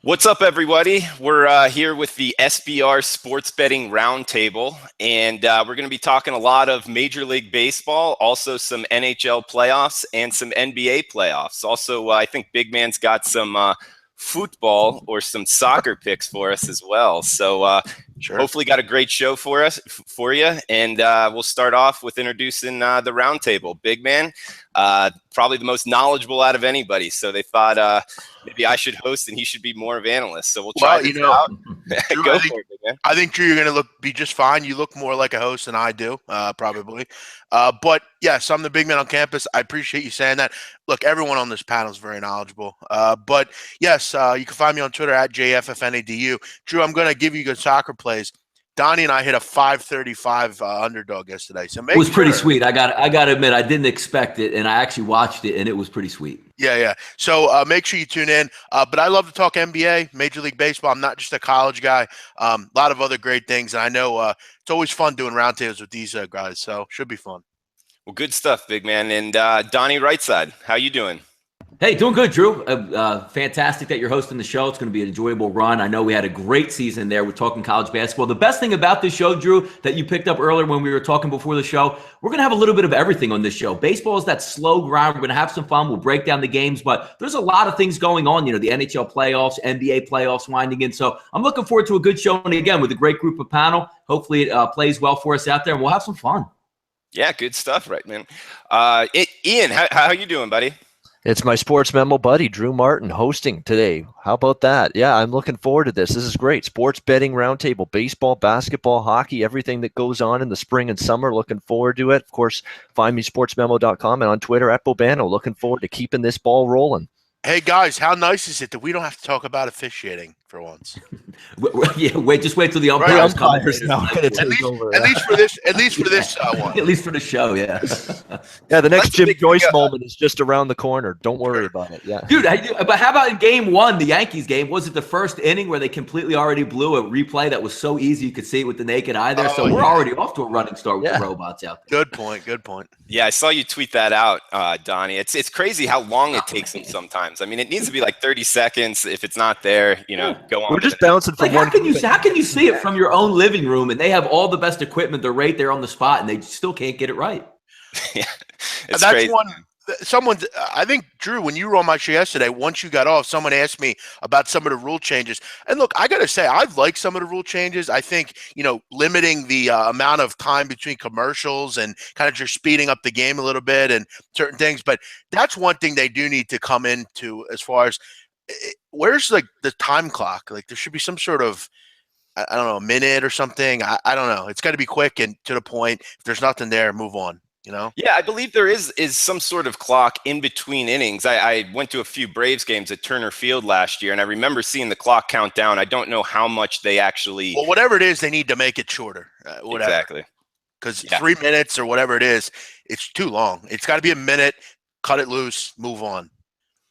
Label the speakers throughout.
Speaker 1: What's up, everybody? We're here with the SBR Sports Betting Roundtable, and we're going to be talking a lot of Major League Baseball, also some NHL playoffs and some NBA playoffs. Also, I think Big Man's got some football or some soccer picks for us as well. So
Speaker 2: Sure.
Speaker 1: hopefully got a great show for you, and we'll start off with introducing the Roundtable. Big Man, probably the most knowledgeable out of anybody, so they thought maybe I should host and he should be more of analyst. So we'll try this out.
Speaker 2: Drew,
Speaker 1: Go for it, man.
Speaker 2: I think Drew, you're going to be just fine. You look more like a host than I do, probably. But yes, I'm the big man on campus. I appreciate you saying that. Look, everyone on this panel is very knowledgeable. But yes, you can find me on Twitter at JFFNADU. Drew, I'm going to give you good soccer plays. Donnie and I hit a 535 underdog yesterday. So
Speaker 3: it was pretty sweet. I got to admit, I didn't expect it, and I actually watched it, and it was pretty sweet.
Speaker 2: Yeah. So make sure you tune in. But I love to talk NBA, Major League Baseball. I'm not just a college guy. A lot of other great things, and I know it's always fun doing roundtables with these guys. So should be fun.
Speaker 1: Well, good stuff, big man. And Donnie Rightside, how you doing?
Speaker 3: Hey, doing good, Drew. Fantastic that you're hosting the show. It's going to be an enjoyable run. I know we had a great season there. We're talking college basketball. The best thing about this show, Drew, that you picked up earlier when we were talking before the show, we're going to have a little bit of everything on this show. Baseball is that slow grind. We're going to have some fun. We'll break down the games, but there's a lot of things going on. You know, the NHL playoffs, NBA playoffs winding in. So I'm looking forward to a good show. And again, with a great group of panel, hopefully it plays well for us out there, and we'll have some fun.
Speaker 1: Yeah, good stuff, right, man. Ian, how you doing, buddy?
Speaker 4: It's my sports memo buddy, Drew Martin, hosting today. How about that? Yeah, I'm looking forward to this. This is great. Sports betting roundtable, baseball, basketball, hockey, everything that goes on in the spring and summer. Looking forward to it. Of course, find me sportsmemo.com and on Twitter at Bobano. Looking forward to keeping this ball rolling.
Speaker 2: Hey, guys, how nice is it that we don't have to talk about officiating for once?
Speaker 3: Yeah, just wait till the umpires come.
Speaker 4: At
Speaker 2: least for this one.
Speaker 3: At least for the show, yeah.
Speaker 4: Yeah, the next Jim Joyce moment is just around the corner. Don't worry about it. Yeah,
Speaker 3: dude. But how about in Game 1, the Yankees game? Was it the first inning where they completely already blew a replay that was so easy you could see it with the naked eye there? So we're already off to a running start with the robots out there.
Speaker 2: Good point.
Speaker 1: Yeah, I saw you tweet that out, Donnie. It's crazy how long it takes them sometimes. I mean, it needs to be like 30 seconds. If it's not there, go on.
Speaker 4: We're just bouncing from one.
Speaker 3: How can you see it from your own living room and they have all the best equipment? They're right there on the spot and they still can't get it right.
Speaker 1: Yeah,
Speaker 2: that's crazy. I think, Drew, when you were on my show yesterday, once you got off, someone asked me about some of the rule changes. And look, I got to say, I've liked some of the rule changes. I think, limiting the amount of time between commercials and kind of just speeding up the game a little bit and certain things. But that's one thing they do need to come into as far as where's like the time clock? Like there should be some sort of, I don't know, a minute or something. I don't know. It's got to be quick and to the point. If there's nothing there, move on.
Speaker 1: Yeah, I believe there is some sort of clock in between innings. I went to a few Braves games at Turner Field last year, and I remember seeing the clock count down. I don't know how much they actually.
Speaker 2: Well, whatever it is, they need to make it shorter. Whatever.
Speaker 1: Exactly.
Speaker 2: Because 3 minutes or whatever it is, it's too long. It's got to be a minute. Cut it loose. Move on.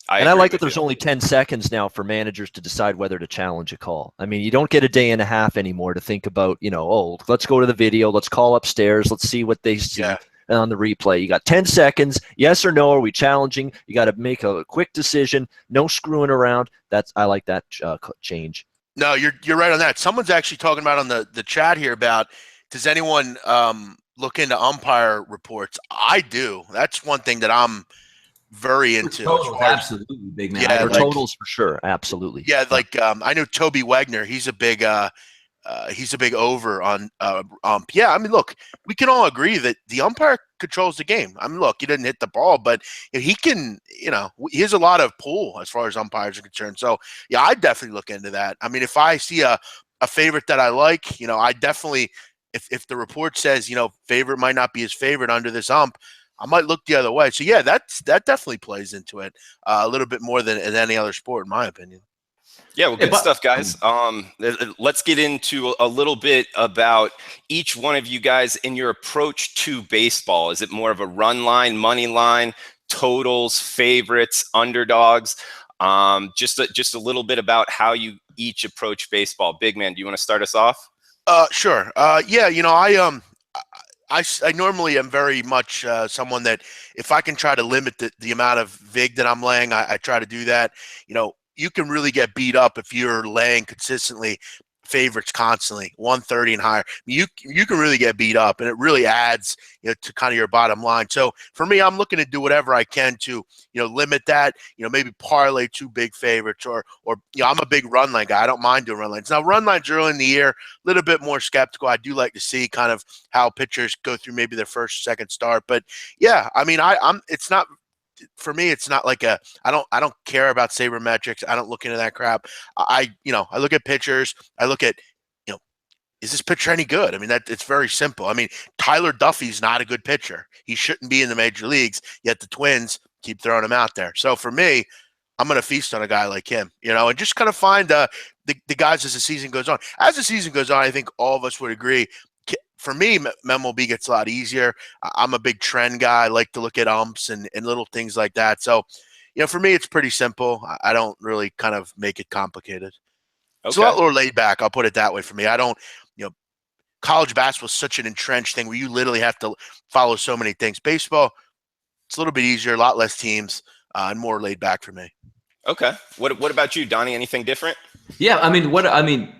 Speaker 4: I like that there's only 10 seconds now for managers to decide whether to challenge a call. I mean, you don't get a day and a half anymore to think about, let's go to the video, let's call upstairs, let's see what they see on the replay. You got 10 seconds, yes or no, are we challenging? You got to make a quick decision, no screwing around. I like that change.
Speaker 2: No, you're right on that. Someone's actually talking about on the chat here about, does anyone look into umpire reports? I do. That's one thing that I'm very into.
Speaker 3: Absolutely, big man.
Speaker 4: Yeah, totals for sure. Absolutely.
Speaker 2: Yeah, I know Toby Wagner. He's a big over on Yeah, I mean, look, we can all agree that the umpire controls the game. I mean, look, he didn't hit the ball, but he can. He has a lot of pull as far as umpires are concerned. So yeah, I definitely look into that. I mean, if I see a favorite that I like, I definitely, if the report says favorite might not be his favorite under this ump, I might look the other way. So yeah, that definitely plays into it a little bit more than in any other sport, in my opinion.
Speaker 1: Yeah, well, good stuff, guys. Let's get into a little bit about each one of you guys in your approach to baseball. Is it more of a run line, money line, totals, favorites, underdogs? Just a little bit about how you each approach baseball. Big man, do you want to start us off?
Speaker 2: Sure. Yeah, I normally am very much someone that if I can try to limit the amount of vig that I'm laying, I try to do that. you can really get beat up if you're laying consistently favorites constantly, 130 and higher. You can really get beat up, and it really adds, to kind of your bottom line. So for me, I'm looking to do whatever I can to, limit that, maybe parlay 2 big favorites, or I'm a big run line guy. I don't mind doing run lines. Now, run lines early in the year, a little bit more skeptical. I do like to see kind of how pitchers go through maybe their first, second start. But yeah, I mean, it's not, for me, it's not like I don't care about sabermetrics. I don't look into that crap. I look at pitchers. I look at, is this pitcher any good? I mean, it's very simple. I mean, Tyler Duffy's not a good pitcher. He shouldn't be in the major leagues, yet the Twins keep throwing him out there. So for me, I'm going to feast on a guy like him, and just kind of find the guys as the season goes on. As the season goes on, I think all of us would agree. For me, MLB gets a lot easier. I'm a big trend guy. I like to look at umps and little things like that. So, for me, it's pretty simple. I don't really kind of make it complicated. Okay. It's a lot more laid back. I'll put it that way for me. I don't, college basketball is such an entrenched thing where you literally have to follow so many things. Baseball, it's a little bit easier, a lot less teams, and more laid back for me.
Speaker 1: Okay. What about you, Donnie? Anything different?
Speaker 3: Yeah,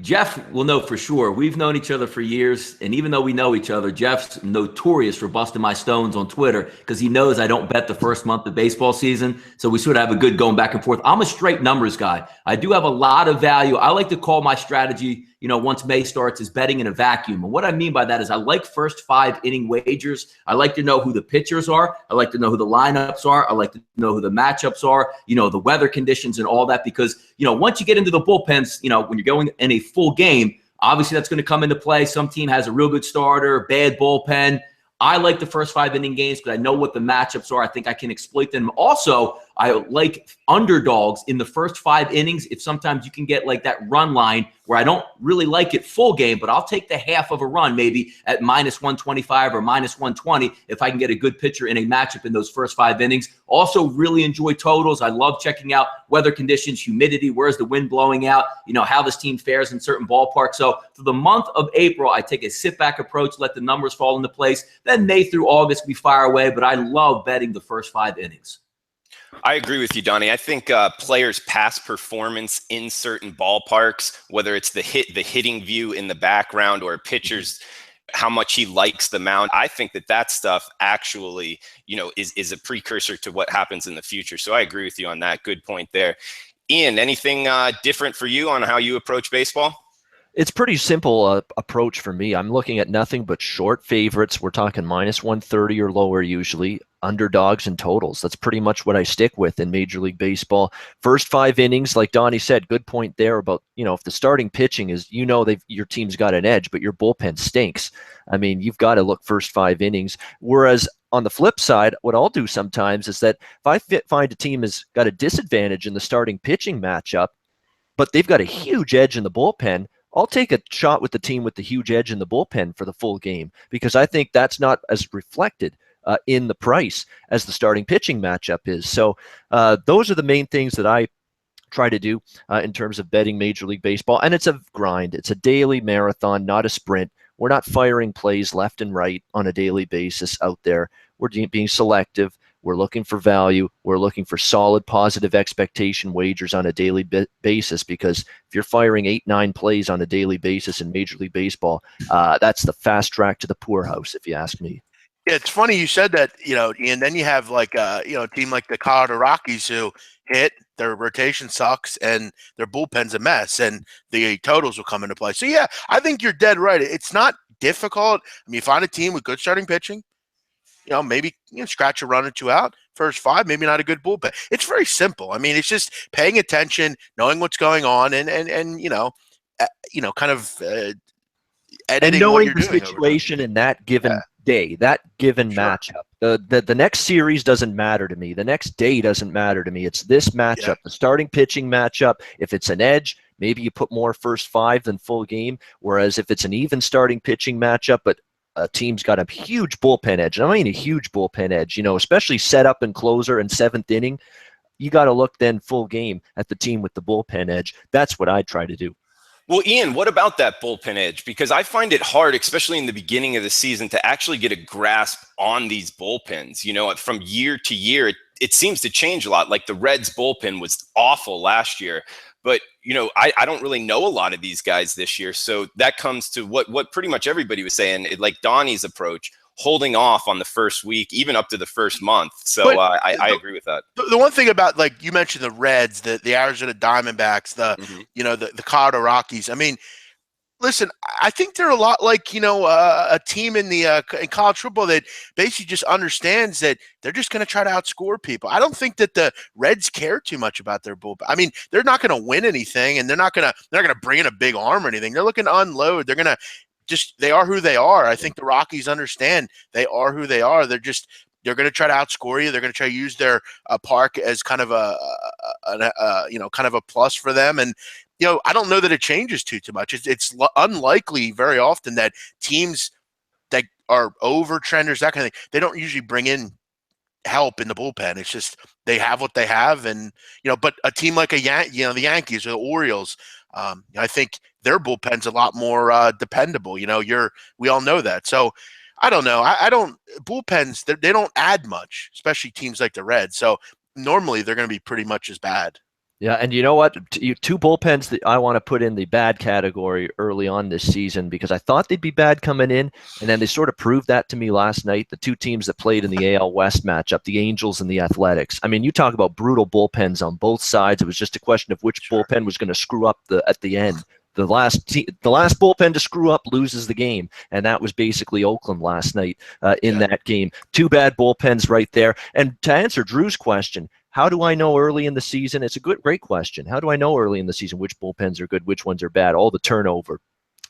Speaker 3: Jeff will know for sure. We've known each other for years, and even though we know each other, Jeff's notorious for busting my stones on Twitter because he knows I don't bet the first month of baseball season. So we sort of have a good going back and forth. I'm a straight numbers guy. I do have a lot of value. I like to call my strategy, once May starts, is betting in a vacuum. And what I mean by that is I like first 5 inning wagers. I like to know who the pitchers are. I like to know who the lineups are. I like to know who the matchups are, the weather conditions and all that, because, once you get into the bullpens, when you're going in a full game, obviously that's going to come into play. Some team has a real good starter, bad bullpen. I like the first 5 inning games because I know what the matchups are. I think I can exploit them. Also, I like underdogs in the first 5 innings. If sometimes you can get like that run line where I don't really like it full game, but I'll take the half of a run maybe at -125 or -120 if I can get a good pitcher in a matchup in those first 5 innings. Also really enjoy totals. I love checking out weather conditions, humidity, where's the wind blowing out, how this team fares in certain ballparks. So for the month of April, I take a sit-back approach, let the numbers fall into place. Then May through August, we fire away, but I love betting the first 5 innings.
Speaker 1: I agree with you, Donnie. I think players' past performance in certain ballparks, whether it's the hitting view in the background or pitchers, how much he likes the mound, I think that stuff actually, is a precursor to what happens in the future. So I agree with you on that. Good point there. Ian, anything different for you on how you approach baseball?
Speaker 4: It's pretty simple approach for me. I'm looking at nothing but short favorites. We're talking -130 or lower usually, underdogs and totals. That's pretty much what I stick with in Major League Baseball. First 5 innings, like Donnie said, good point there about, if the starting pitching is, your team's got an edge, but your bullpen stinks. I mean, you've got to look first 5 innings. Whereas on the flip side, what I'll do sometimes is that if I find a team has got a disadvantage in the starting pitching matchup, but they've got a huge edge in the bullpen, I'll take a shot with the team with the huge edge in the bullpen for the full game because I think that's not as reflected in the price as the starting pitching matchup is. So those are the main things that I try to do in terms of betting Major League Baseball. And it's a grind. It's a daily marathon, not a sprint. We're not firing plays left and right on a daily basis out there. We're being selective. We're looking for value. We're looking for solid, positive expectation wagers on a daily basis because if you're firing 8-9 plays on a daily basis in Major League Baseball, that's the fast track to the poorhouse, if you ask me.
Speaker 2: Yeah, it's funny you said that, Ian. Then you have like a team like the Colorado Rockies who hit, their rotation sucks and their bullpen's a mess, and the totals will come into play. So yeah, I think you're dead right. It's not difficult. I mean, you find a team with good starting pitching, maybe scratch a run or 2 out. First 5, maybe not a good bullpen. It's very simple. I mean, it's just paying attention, knowing what's going on, and kind of editing
Speaker 4: and knowing
Speaker 2: what you're
Speaker 4: the situation in that given day, that given matchup. The next series doesn't matter to me. The next day doesn't matter to me. It's this matchup, the starting pitching matchup. If it's an edge, maybe you put more first 5 than full game. Whereas if it's an even starting pitching matchup, but a team's got a huge bullpen edge, and I mean a huge bullpen edge, especially setup and closer and 7th inning, you got to look then full game at the team with the bullpen edge. That's what I try to do.
Speaker 1: Well, Ian, what about that bullpen edge? Because I find it hard, especially in the beginning of the season, to actually get a grasp on these bullpens. From year to year, it seems to change a lot. Like the Reds bullpen was awful last year, but I don't really know a lot of these guys this year. So that comes to what pretty much everybody was saying, like Donnie's approach, holding off on the first week, even up to the first month. So I agree with that.
Speaker 2: The one thing about, like you mentioned, the Reds, the Arizona Diamondbacks, the Colorado Rockies. I mean, listen, I think they're a lot like, a team in college football that basically just understands that they're just going to try to outscore people. I don't think that the Reds care too much about their bullpen. I mean, they're not going to win anything, and they're not going to bring in a big arm or anything. They're looking to unload. They're going to they are who they are. I think the Rockies understand they are who they are. They're going to try to outscore you. They're going to try to use their park as kind of kind of a plus for them. And, I don't know that it changes too much. It's unlikely very often that teams that are over trenders, that kind of thing, they don't usually bring in help in the bullpen. It's just they have what they have. And, but a team like the Yankees or the Orioles, I think their bullpen's a lot more dependable. We all know that. So I don't know. Bullpens, they don't add much, especially teams like the Reds. So normally they're going to be pretty much as bad.
Speaker 4: Yeah, and you know what? Two bullpens that I want to put in the bad category early on this season, because I thought they'd be bad coming in, and then they sort of proved that to me last night. The two teams that played in the AL West matchup, the Angels and the Athletics. I mean, you talk about brutal bullpens on both sides. It was just a question of which bullpen was going to screw up at the end. The last bullpen to screw up loses the game, and that was basically Oakland last night in that game. Two bad bullpens right there. And to answer Drew's question, how do I know early in the season? It's a great question. How do I know early in the season which bullpens are good, which ones are bad? All the turnover,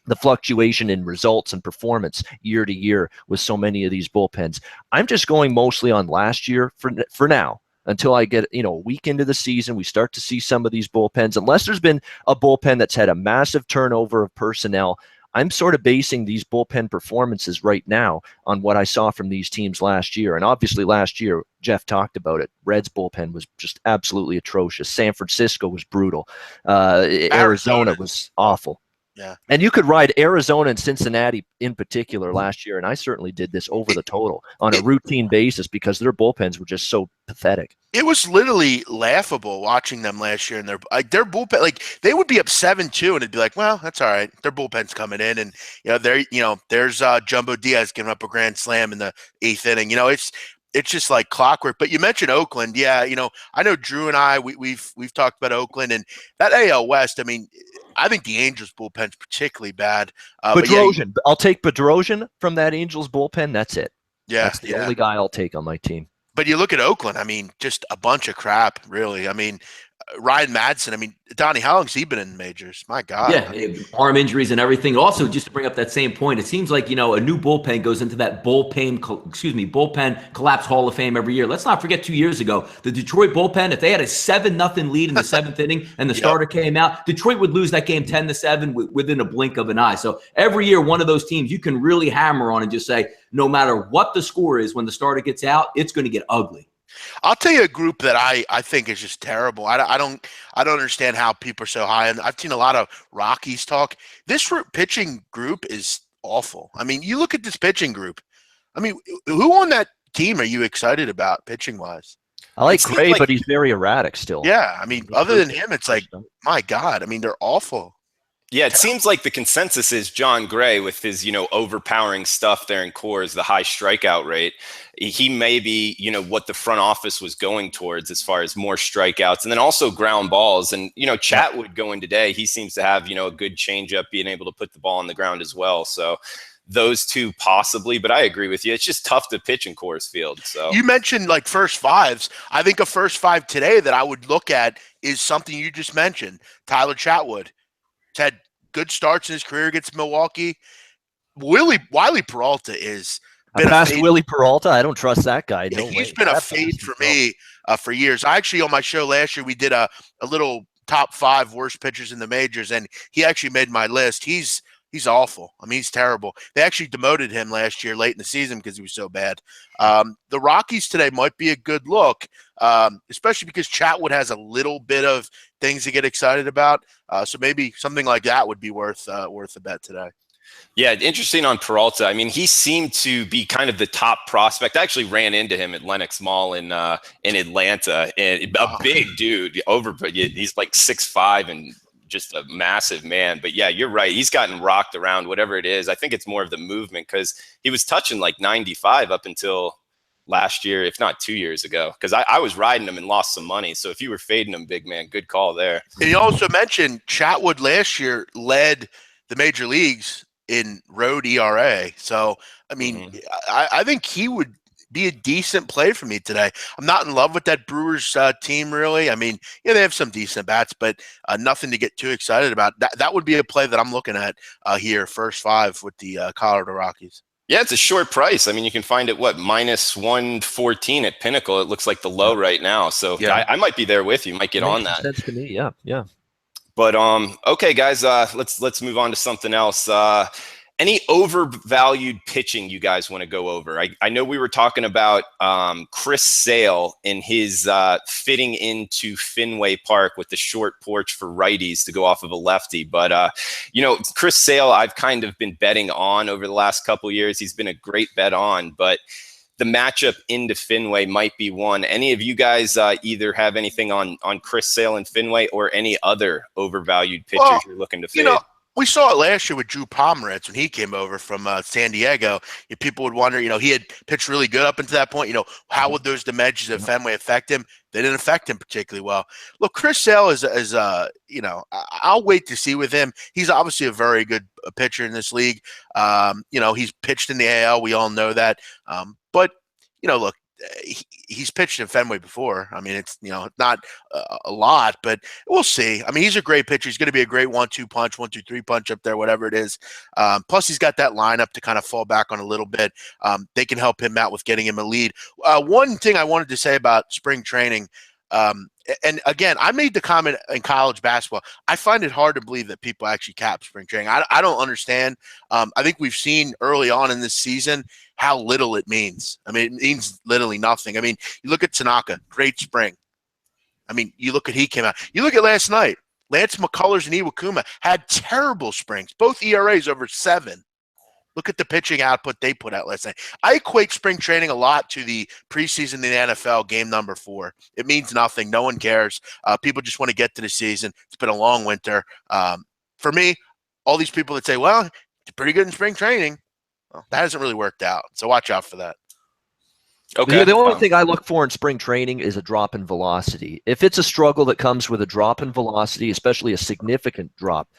Speaker 4: the fluctuation in results and performance year to year with so many of these bullpens. I'm just going mostly on last year for now. Until I get, a week into the season, we start to see some of these bullpens. Unless there's been a bullpen that's had a massive turnover of personnel, I'm sort of basing these bullpen performances right now on what I saw from these teams last year. And obviously last year, Jeff talked about it. Reds bullpen was just absolutely atrocious. San Francisco was brutal. Arizona was awful.
Speaker 2: Yeah.
Speaker 4: And you could ride Arizona and Cincinnati in particular last year, and I certainly did this over the total on a routine basis because their bullpens were just so pathetic.
Speaker 2: It was literally laughable watching them last year, and their bullpen, they would be up 7-2, and it'd be like, well, that's all right. Their bullpen's coming in, and there's Jumbo Diaz giving up a grand slam in the 8th inning. It's just like clockwork. But you mentioned Oakland. Yeah, I know Drew and I, we've talked about Oakland and that AL West. I mean, I think the Angels bullpen's particularly bad.
Speaker 4: Bedrosian. I'll take Bedrosian from that Angels bullpen. That's it.
Speaker 2: Yeah.
Speaker 4: That's the only guy I'll take on my team.
Speaker 2: But you look at Oakland, I mean, just a bunch of crap, really. I mean, Ryan Madsen, I mean, Donnie, how long's he been in the majors? My God.
Speaker 3: Yeah, arm injuries and everything. Also, just to bring up that same point, it seems like, a new bullpen goes into that bullpen collapse Hall of Fame every year. Let's not forget 2 years ago, the Detroit bullpen, if they had a 7-0 lead in the 7th inning and the starter came out, Detroit would lose that game 10-7 within a blink of an eye. So every year, one of those teams you can really hammer on and just say, no matter what the score is, when the starter gets out, it's going to get ugly.
Speaker 2: I'll tell you a group that I think is just terrible. I don't understand how people are so high. And I've seen a lot of Rockies talk. This pitching group is awful. I mean, you look at this pitching group. I mean, who on that team are you excited about pitching wise?
Speaker 4: I like Gray, but he's very erratic still.
Speaker 2: Yeah, I mean, other than him, it's like, my God. I mean, they're awful.
Speaker 1: Yeah, it seems like the consensus is John Gray with his, overpowering stuff there in Coors, the high strikeout rate. He may be, what the front office was going towards as far as more strikeouts and then also ground balls. And, Chatwood going today, he seems to have, a good changeup, being able to put the ball on the ground as well. So those two possibly, but I agree with you. It's just tough to pitch in Coors Field. So
Speaker 2: you mentioned like first fives. I think a first five today that I would look at is something you just mentioned, Tyler Chatwood. He's had good starts in his career against Milwaukee. Wiley Peralta is been
Speaker 4: past Willie Peralta. I don't trust that guy. No
Speaker 2: he's
Speaker 4: way.
Speaker 2: been a fade for me for years. I actually, on my show last year, we did a little top 5 worst pitchers in the majors, and he actually made my list. He's awful. I mean, he's terrible. They actually demoted him last year late in the season because he was so bad. The Rockies today might be a good look, especially because Chatwood has a little bit of things to get excited about. So maybe something like that would be worth a bet today.
Speaker 1: Yeah, interesting on Peralta. I mean, he seemed to be kind of the top prospect. I actually ran into him at Lenox Mall in Atlanta, and a big dude. He's like 6'5" and just a massive man. But yeah, you're right. He's gotten rocked around, whatever it is. I think it's more of the movement because he was touching like 95 up until last year, if not 2 years ago. Because I was riding him and lost some money. So if you were fading him, big man, good call there.
Speaker 2: And you also mentioned Chatwood last year led the major leagues in road ERA. So, I mean, I think he would be a decent play for me today. I'm not in love with that Brewers team, really. I mean, yeah, they have some decent bats, but nothing to get too excited about. That would be a play that I'm looking at here, first 5 with the Colorado Rockies.
Speaker 1: Yeah, it's a short price. I mean, you can find it, minus 114 at Pinnacle. It looks like the low right now. So yeah. I might be there with you. Might get on that.
Speaker 4: Sense to me, yeah.
Speaker 1: But okay, guys, let's move on to something else. Any overvalued pitching you guys want to go over? I know we were talking about Chris Sale and his fitting into Fenway Park with the short porch for righties to go off of a lefty. But, Chris Sale, I've kind of been betting on over the last couple of years. He's been a great bet on, but the matchup into Fenway might be one. Any of you guys either have anything on Chris Sale and Fenway or any other overvalued pitchers you're looking to fade?
Speaker 2: We saw it last year with Drew Pomeranz when he came over from San Diego. People would wonder, he had pitched really good up until that point. How would those dimensions of Fenway affect him? They didn't affect him particularly well. Look, Chris Sale is I'll wait to see with him. He's obviously a very good pitcher in this league. He's pitched in the AL. We all know that. But look, he's pitched in Fenway before. I mean, it's not a lot, but we'll see. I mean, he's a great pitcher. He's going to be a great 1-2 punch, 1-2-3 punch up there, whatever it is. Plus, he's got that lineup to kind of fall back on a little bit. They can help him out with getting him a lead. One thing I wanted to say about spring training. And again, I made the comment in college basketball. I find it hard to believe that people actually cap spring training. I don't understand. I think we've seen early on in this season how little it means. I mean, it means literally nothing. I mean, you look at Tanaka, great spring. I mean, you look at he came out. You look at last night. Lance McCullers and Iwakuma had terrible springs, both ERAs over 7. Look at the pitching output they put out last night. I equate spring training a lot to the preseason in the NFL, game number 4. It means nothing. No one cares. People just want to get to the season. It's been a long winter. For me, all these people that say, well, it's pretty good in spring training, well, that hasn't really worked out. So watch out for that.
Speaker 4: Okay. The only thing I look for in spring training is a drop in velocity. If it's a struggle that comes with a drop in velocity, especially a significant drop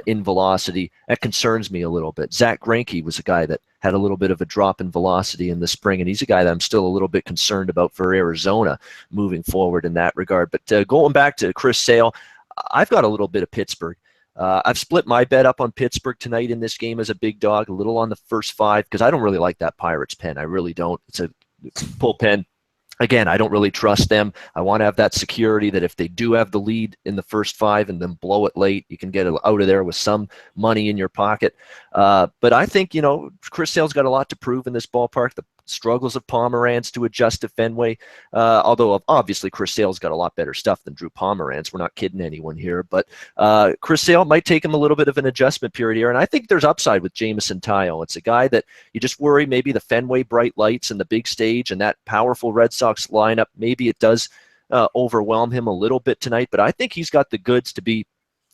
Speaker 4: in velocity, that concerns me a little bit. Zach Greinke was a guy that had a little bit of a drop in velocity in the spring, and he's a guy that I'm still a little bit concerned about for Arizona moving forward in that regard. But going back to Chris Sale, I've got a little bit of Pittsburgh. I've split my bet up on Pittsburgh tonight in this game as a big dog, a little on the first 5, because I don't really like that Pirates pen. I really don't. It's a bullpen. Again, I don't really trust them. I want to have that security that if they do have the lead in the first 5 and then blow it late, you can get it out of there with some money in your pocket. But I think, Chris Sale's got a lot to prove in this ballpark. The struggles of Pomeranz to adjust to Fenway, although obviously Chris Sale's got a lot better stuff than Drew Pomeranz. We're not kidding anyone here, but Chris Sale might take him a little bit of an adjustment period here, and I think there's upside with Jameson Taillon. It's a guy that you just worry maybe the Fenway bright lights and the big stage and that powerful Red Sox lineup, maybe it does overwhelm him a little bit tonight, but I think he's got the goods to be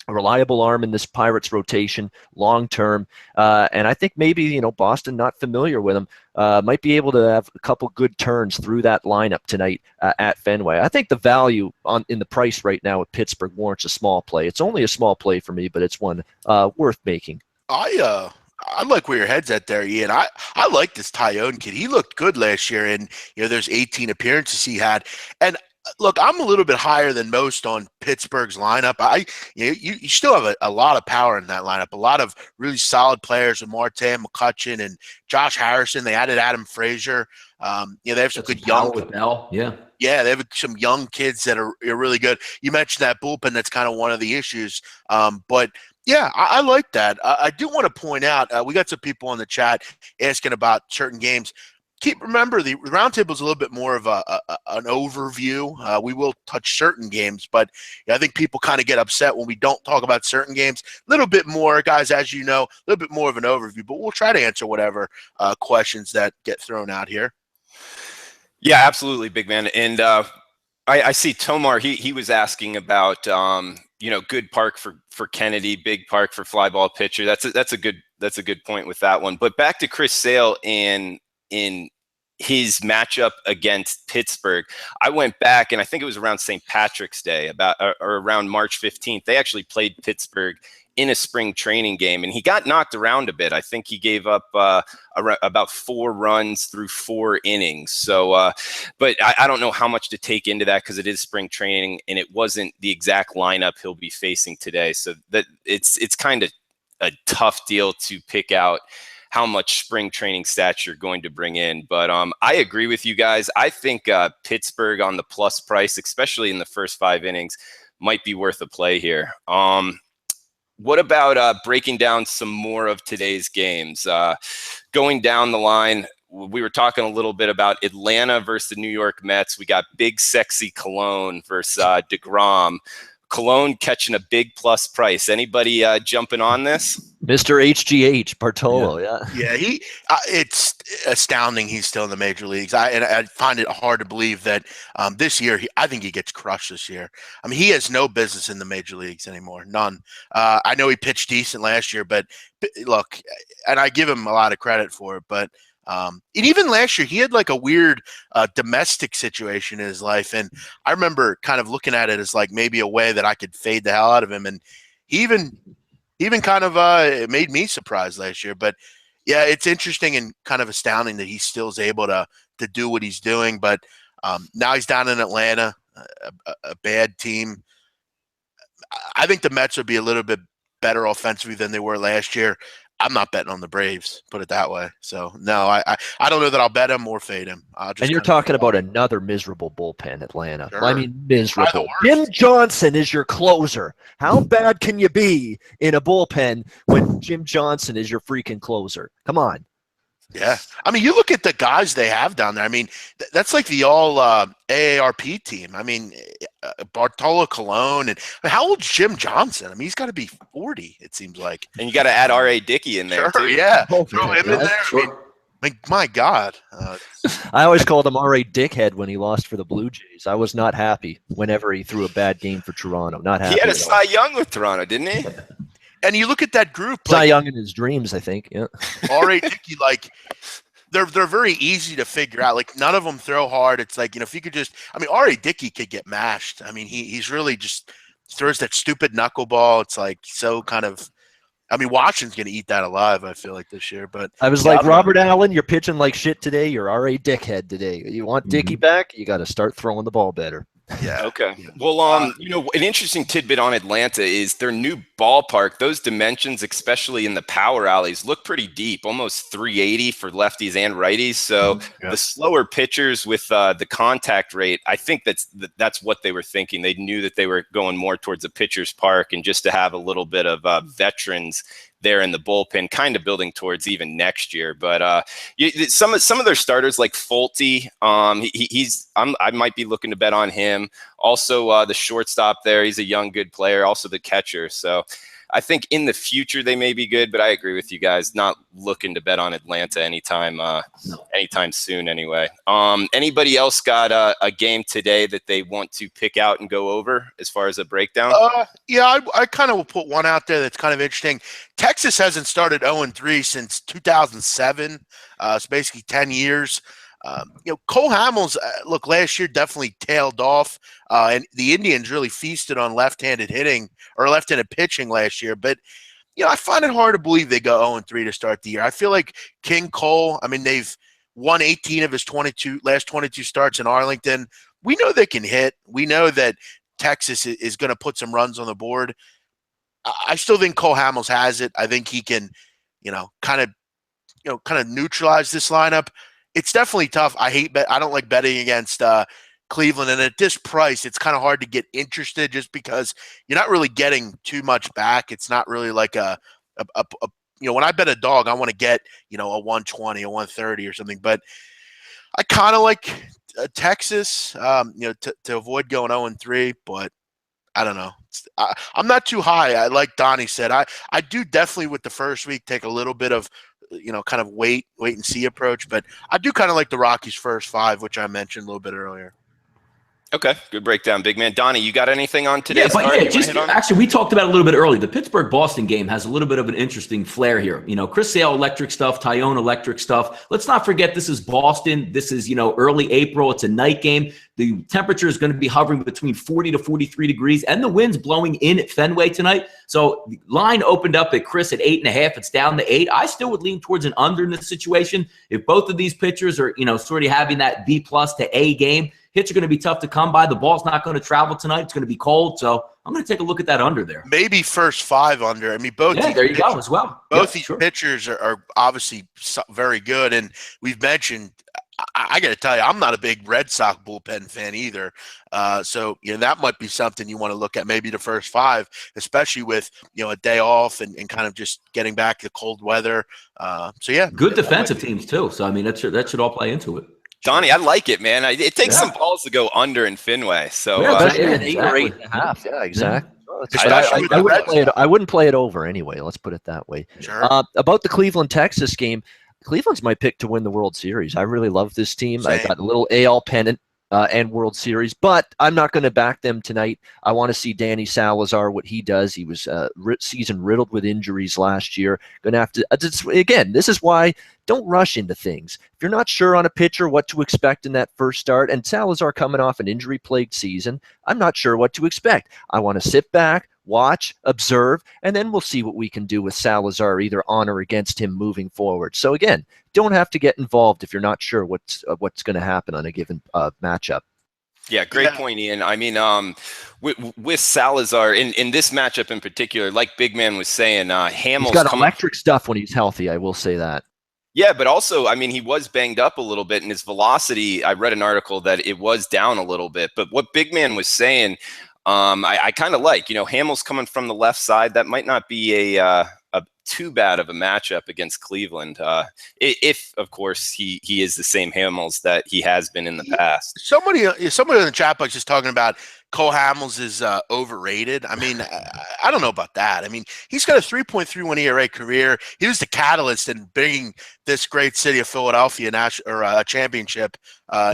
Speaker 4: a reliable arm in this Pirates rotation long term. And I think maybe, Boston, not familiar with him, might be able to have a couple good turns through that lineup tonight at Fenway. I think the value in the price right now at Pittsburgh warrants a small play. It's only a small play for me, but it's one worth making.
Speaker 2: I like where your head's at there, Ian. I like this Taillon kid. He looked good last year, and there's 18 appearances he had. And look, I'm a little bit higher than most on Pittsburgh's lineup. You still have a lot of power in that lineup. A lot of really solid players with Marte, McCutchen, and Josh Harrison. They added Adam Frazier. They have some good young.
Speaker 3: With Bell. Yeah,
Speaker 2: they have some young kids that are really good. You mentioned that bullpen. That's kind of one of the issues. But yeah, I like that. I do want to point out, we got some people in the chat asking about certain games. remember the roundtable is a little bit more of an overview. We will touch certain games, but I think people kind of get upset when we don't talk about certain games. A little bit more, guys, as you know, a little bit more of an overview, but we'll try to answer whatever questions that get thrown out here.
Speaker 1: Yeah, absolutely, big man. And I see Tomar. He was asking about good park for Kennedy, big park for fly ball pitcher. That's a good point with that one. But back to Chris Sale in his matchup against Pittsburgh. I went back, and I think it was around St. Patrick's Day, or around March 15th. They actually played Pittsburgh in a spring training game, and he got knocked around a bit. I think he gave up about 4 runs through 4 innings. So, but I don't know how much to take into that because it is spring training, and it wasn't the exact lineup he'll be facing today. So that it's kind of a tough deal to pick out how much spring training stats you're going to bring in. But I agree with you guys. I think Pittsburgh on the plus price, especially in the first 5 innings, might be worth a play here. What about breaking down some more of today's games? Going down the line, we were talking a little bit about Atlanta versus the New York Mets. We got big, sexy Cologne versus DeGrom. Cologne catching a big plus price. Anybody jumping on this?
Speaker 4: Mr. HGH Bartolo, yeah.
Speaker 2: It's astounding he's still in the major leagues. I find it hard to believe that this year, I think he gets crushed this year. I mean, he has no business in the major leagues anymore, none. I know he pitched decent last year, but look, and I give him a lot of credit for it, but and even last year, he had like a weird domestic situation in his life. And I remember kind of looking at it as like maybe a way that I could fade the hell out of him. And he even kind of it made me surprised last year. But yeah, it's interesting and kind of astounding that he still is able to do what he's doing. But now he's down in Atlanta, a bad team. I think the Mets would be a little bit better offensively than they were last year. I'm not betting on the Braves, put it that way. So, no, I don't know that I'll bet him or fade him.
Speaker 4: And you're talking about another miserable bullpen, Atlanta.
Speaker 2: Sure.
Speaker 4: I mean, miserable. Jim Johnson is your closer. How bad can you be in a bullpen when Jim Johnson is your freaking closer? Come on.
Speaker 2: Yeah. I mean, you look at the guys they have down there. I mean, that's like the all AARP team. I mean, Bartolo Colon. And how old's Jim Johnson? I mean, he's got to be 40, it seems like.
Speaker 1: And you got to add R.A. Dickey in there,
Speaker 2: too. Yeah. Throw him in there. Sure. I mean, my God.
Speaker 4: I always called him R.A. Dickhead when he lost for the Blue Jays. I was not happy whenever he threw a bad game for Toronto. Not happy.
Speaker 1: He had a Cy Young with Toronto, didn't he?
Speaker 2: And you look at that group.
Speaker 4: Cy Young in his dreams, I think. Yeah.
Speaker 2: R.A. Dickey, like, they're very easy to figure out. Like, none of them throw hard. It's like, if you could just – I mean, R.A. Dickey could get mashed. I mean, he's really just throws that stupid knuckleball. It's like so kind of – I mean, Washington's going to eat that alive, I feel like, this year. But
Speaker 4: I was like, Robert Allen, you're pitching like shit today. You're R.A. Dickhead today. You want Dickey back? You got to start throwing the ball better.
Speaker 2: Yeah.
Speaker 1: Okay. Well, an interesting tidbit on Atlanta is their new ballpark. Those dimensions, especially in the power alleys, look pretty deep, almost 380 for lefties and righties. So the slower pitchers with the contact rate, I think that's what they were thinking. They knew that they were going more towards a pitcher's park, and just to have a little bit of veterans there in the bullpen, kind of building towards even next year. But some of their starters like Fulte, I might be looking to bet on him. Also, the shortstop there, he's a young, good player. Also the catcher. So I think in the future they may be good, but I agree with you guys. Not looking to bet on Atlanta anytime soon. Anyway, anybody else got a game today that they want to pick out and go over as far as a breakdown?
Speaker 2: Yeah, I kind of will put one out there that's kind of interesting. Texas hasn't started 0-3 since 2007. It's basically 10 years. Cole Hamels, look, last year definitely tailed off, and the Indians really feasted on left-handed hitting or left-handed pitching last year. But, I find it hard to believe they go 0-3 to start the year. I feel like King Cole, I mean, they've won 18 of his last 22 starts in Arlington. We know they can hit. We know that Texas is going to put some runs on the board. I still think Cole Hamels has it. I think he can, kind of neutralize this lineup. It's definitely tough. I don't like betting against Cleveland, and at this price, it's kind of hard to get interested just because you're not really getting too much back. It's not really like when I bet a dog, I want to get a 120, a 130 or something. But I kind of like Texas, to avoid going 0-3, but I don't know. I'm not too high. I like Donnie said. I do definitely with the first week take a little bit of, kind of wait and see approach, but I do kind of like the Rockies' first 5, which I mentioned a little bit earlier.
Speaker 1: Okay, good breakdown, big man. Donnie, you got anything on today's card?
Speaker 3: Actually, we talked about it a little bit early. The Pittsburgh-Boston game has a little bit of an interesting flair here. Chris Sale electric stuff, Tyone electric stuff. Let's not forget this is Boston. This is, early April. It's a night game. The temperature is going to be hovering between 40 to 43 degrees, and the wind's blowing in at Fenway tonight. So the line opened up at Chris at 8.5. It's down to 8. I still would lean towards an under in this situation. If both of these pitchers are, sort of having that B+ to A game, hits are going to be tough to come by. The ball's not going to travel tonight. It's going to be cold. So I'm going to take a look at that under there.
Speaker 2: Maybe first 5 under. I mean, both.
Speaker 3: Yeah, there you go as well.
Speaker 2: Both these pitchers are obviously very good. And we've mentioned, I got to tell you, I'm not a big Red Sox bullpen fan either. So, that might be something you want to look at, maybe the first 5, especially with, a day off and kind of just getting back to cold weather. So, yeah.
Speaker 3: Good defensive teams, too. So, I mean, that should all play into it.
Speaker 1: Donnie, I like it, man. It takes some balls to go under in Fenway. So
Speaker 4: an 8 or 8.5. Yeah, exactly. I wouldn't play it over anyway. Let's put it that way.
Speaker 2: Sure.
Speaker 4: About the Cleveland-Texas game, Cleveland's my pick to win the World Series. I really love this team.
Speaker 2: Same.
Speaker 4: I got a little AL pennant and World Series, but I'm not going to back them tonight. I want to see Danny Salazar, what he does. He was season riddled with injuries last year. Going to have to again. This is why don't rush into things. If you're not sure on a pitcher what to expect in that first start, and Salazar coming off an injury-plagued season, I'm not sure what to expect. I want to sit back, watch, observe, and then we'll see what we can do with Salazar, either on or against him moving forward. So again, don't have to get involved if you're not sure what's going to happen on a given matchup.
Speaker 1: Yeah, great point, Ian. I mean, with Salazar in this matchup in particular, like Big Man was saying, Hamels
Speaker 4: got electric stuff when he's healthy. I will say that.
Speaker 1: Yeah, but also, I mean, he was banged up a little bit, and his velocity, I read an article that it was down a little bit. But what Big Man was saying, I kind of like, Hamels coming from the left side, that might not be a too bad of a matchup against Cleveland. If, of course, he is the same Hamels that he has been in the past.
Speaker 2: Somebody in the chat box is talking about Cole Hamels is overrated. I mean, I don't know about that. I mean, he's got a 3.31 ERA career. He was the catalyst in bringing this great city of Philadelphia a championship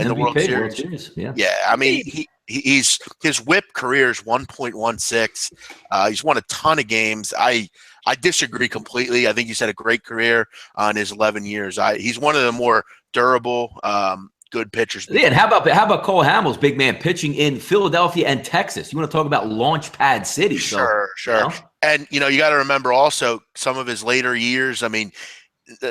Speaker 2: in the World Series. Yeah, I mean, his whip career is 1.16. He's won a ton of games. I disagree completely. I think he's had a great career in his 11 years. He's one of the more durable, good pitchers.
Speaker 3: Yeah, and how about Cole Hamels, Big Man, pitching in Philadelphia and Texas? You want to talk about launch pad city?
Speaker 2: Sure. And you got to remember also some of his later years. I mean,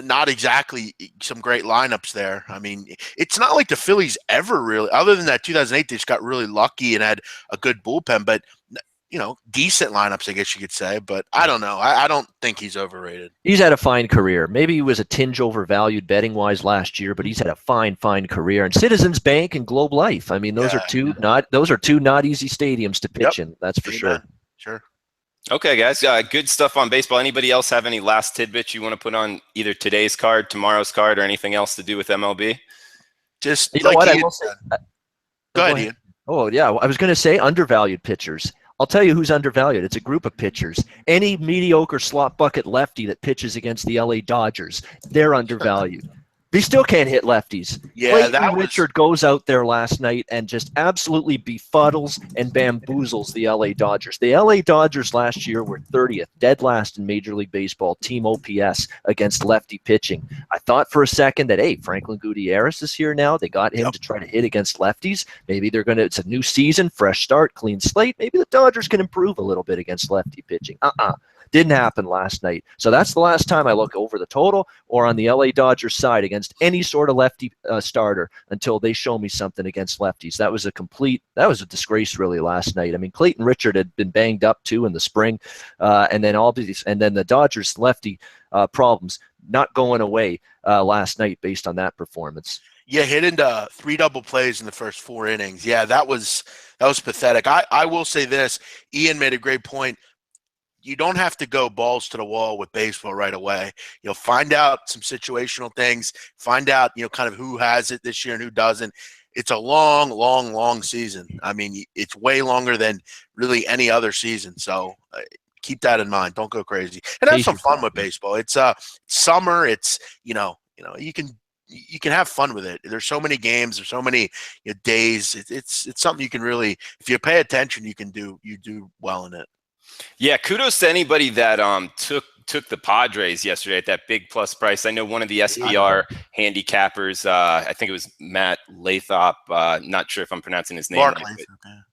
Speaker 2: not exactly some great lineups there. I mean, it's not like the Phillies ever really, other than that 2008, they just got really lucky and had a good bullpen, but decent lineups, I guess you could say. But I don't know. I don't think he's overrated.
Speaker 4: He's had a fine career. Maybe he was a tinge overvalued betting-wise last year, but he's had a fine career. And Citizens Bank and Globe Life. I mean, those are two not easy stadiums to pitch in. That's for sure.
Speaker 2: Sure.
Speaker 1: Okay, guys. Good stuff on baseball. Anybody else have any last tidbits you want to put on either today's card, tomorrow's card, or anything else to do with MLB?
Speaker 2: Just
Speaker 4: like what I will say.
Speaker 2: Go ahead, Ian.
Speaker 4: Oh, yeah. I was going to say undervalued pitchers. I'll tell you who's undervalued. It's a group of pitchers. Any mediocre slot bucket lefty that pitches against the LA Dodgers, they're undervalued. They still can't hit lefties.
Speaker 2: Yeah,
Speaker 4: Richard goes out there last night and just absolutely befuddles and bamboozles the LA Dodgers. The LA Dodgers last year were 30th, dead last in Major League Baseball team OPS against lefty pitching. I thought for a second that, hey, Franklin Gutierrez is here now. They got him to try to hit against lefties. Maybe it's a new season, fresh start, clean slate. Maybe the Dodgers can improve a little bit against lefty pitching. Didn't happen last night. So that's the last time I look over the total or on the LA Dodgers side against any sort of lefty starter until they show me something against lefties. That was a disgrace really last night. I mean, Clayton Richard had been banged up too in the spring, and then the Dodgers lefty problems not going away last night based on that performance.
Speaker 2: Yeah, hit into 3 double plays in the first 4 innings. Yeah, that was pathetic. I will say this. Ian made a great point. you don't have to go balls to the wall with baseball right away. Find out some situational things, find out, kind of who has it this year and who doesn't. It's a long, long, long season. I mean, it's way longer than really any other season. So keep that in mind. Don't go crazy. And have some fun with baseball. It's summer. It's, you can have fun with it. There's so many games. There's so many days. It's something you can really, if you pay attention, you do well in it.
Speaker 1: Yeah, kudos to anybody that took the Padres yesterday at that big plus price. I know one of the SPR handicappers, I think it was Matt Lathrop. Not sure if I'm pronouncing his name right.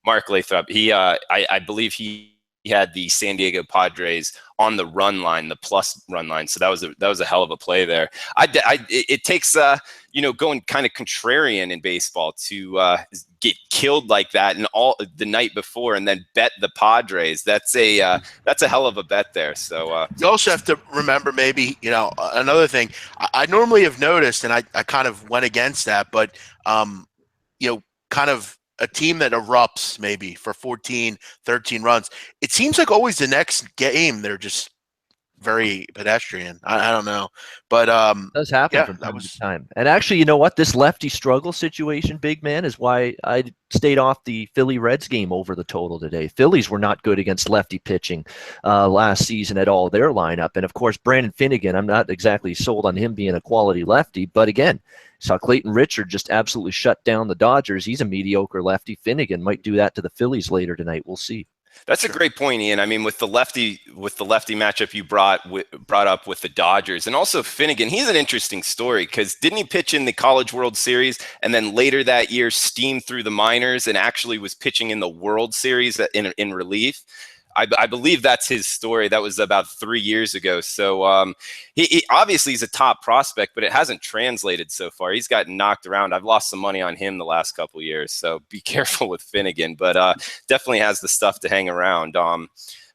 Speaker 1: Mark Lathrop. He, I believe he had the San Diego Padres on the run line, the plus run line. So that was a hell of a play there. It takes going kind of contrarian in baseball to get killed like that and all the night before and then bet the Padres. That's a hell of a bet there. So
Speaker 2: you also have to remember maybe another thing I normally have noticed, and I kind of went against that, but kind of a team that erupts maybe for 14, 13 runs, it seems like always the next game they're just very pedestrian. I don't know, but
Speaker 4: it does happen from time to time. And actually, you know what? This lefty struggle situation, big man, is why I stayed off the Philly Reds game over the total today. Phillies were not good against lefty pitching last season at all, their lineup. And of course, Brandon Finnegan, I'm not exactly sold on him being a quality lefty, but again, saw Clayton Richard just absolutely shut down the Dodgers. He's a mediocre lefty. Finnegan might do that to the Phillies later tonight. We'll see.
Speaker 1: That's a great point, Ian. I mean, with the lefty matchup you brought up with the Dodgers, and also Finnegan, he's an interesting story because didn't he pitch in the College World Series and then later that year steamed through the minors and actually was pitching in the World Series in relief? I believe that's his story. That was about 3 years ago. So he obviously he's a top prospect, but it hasn't translated so far. He's gotten knocked around. I've lost some money on him the last couple of years. So be careful with Finnegan, but definitely has the stuff to hang around.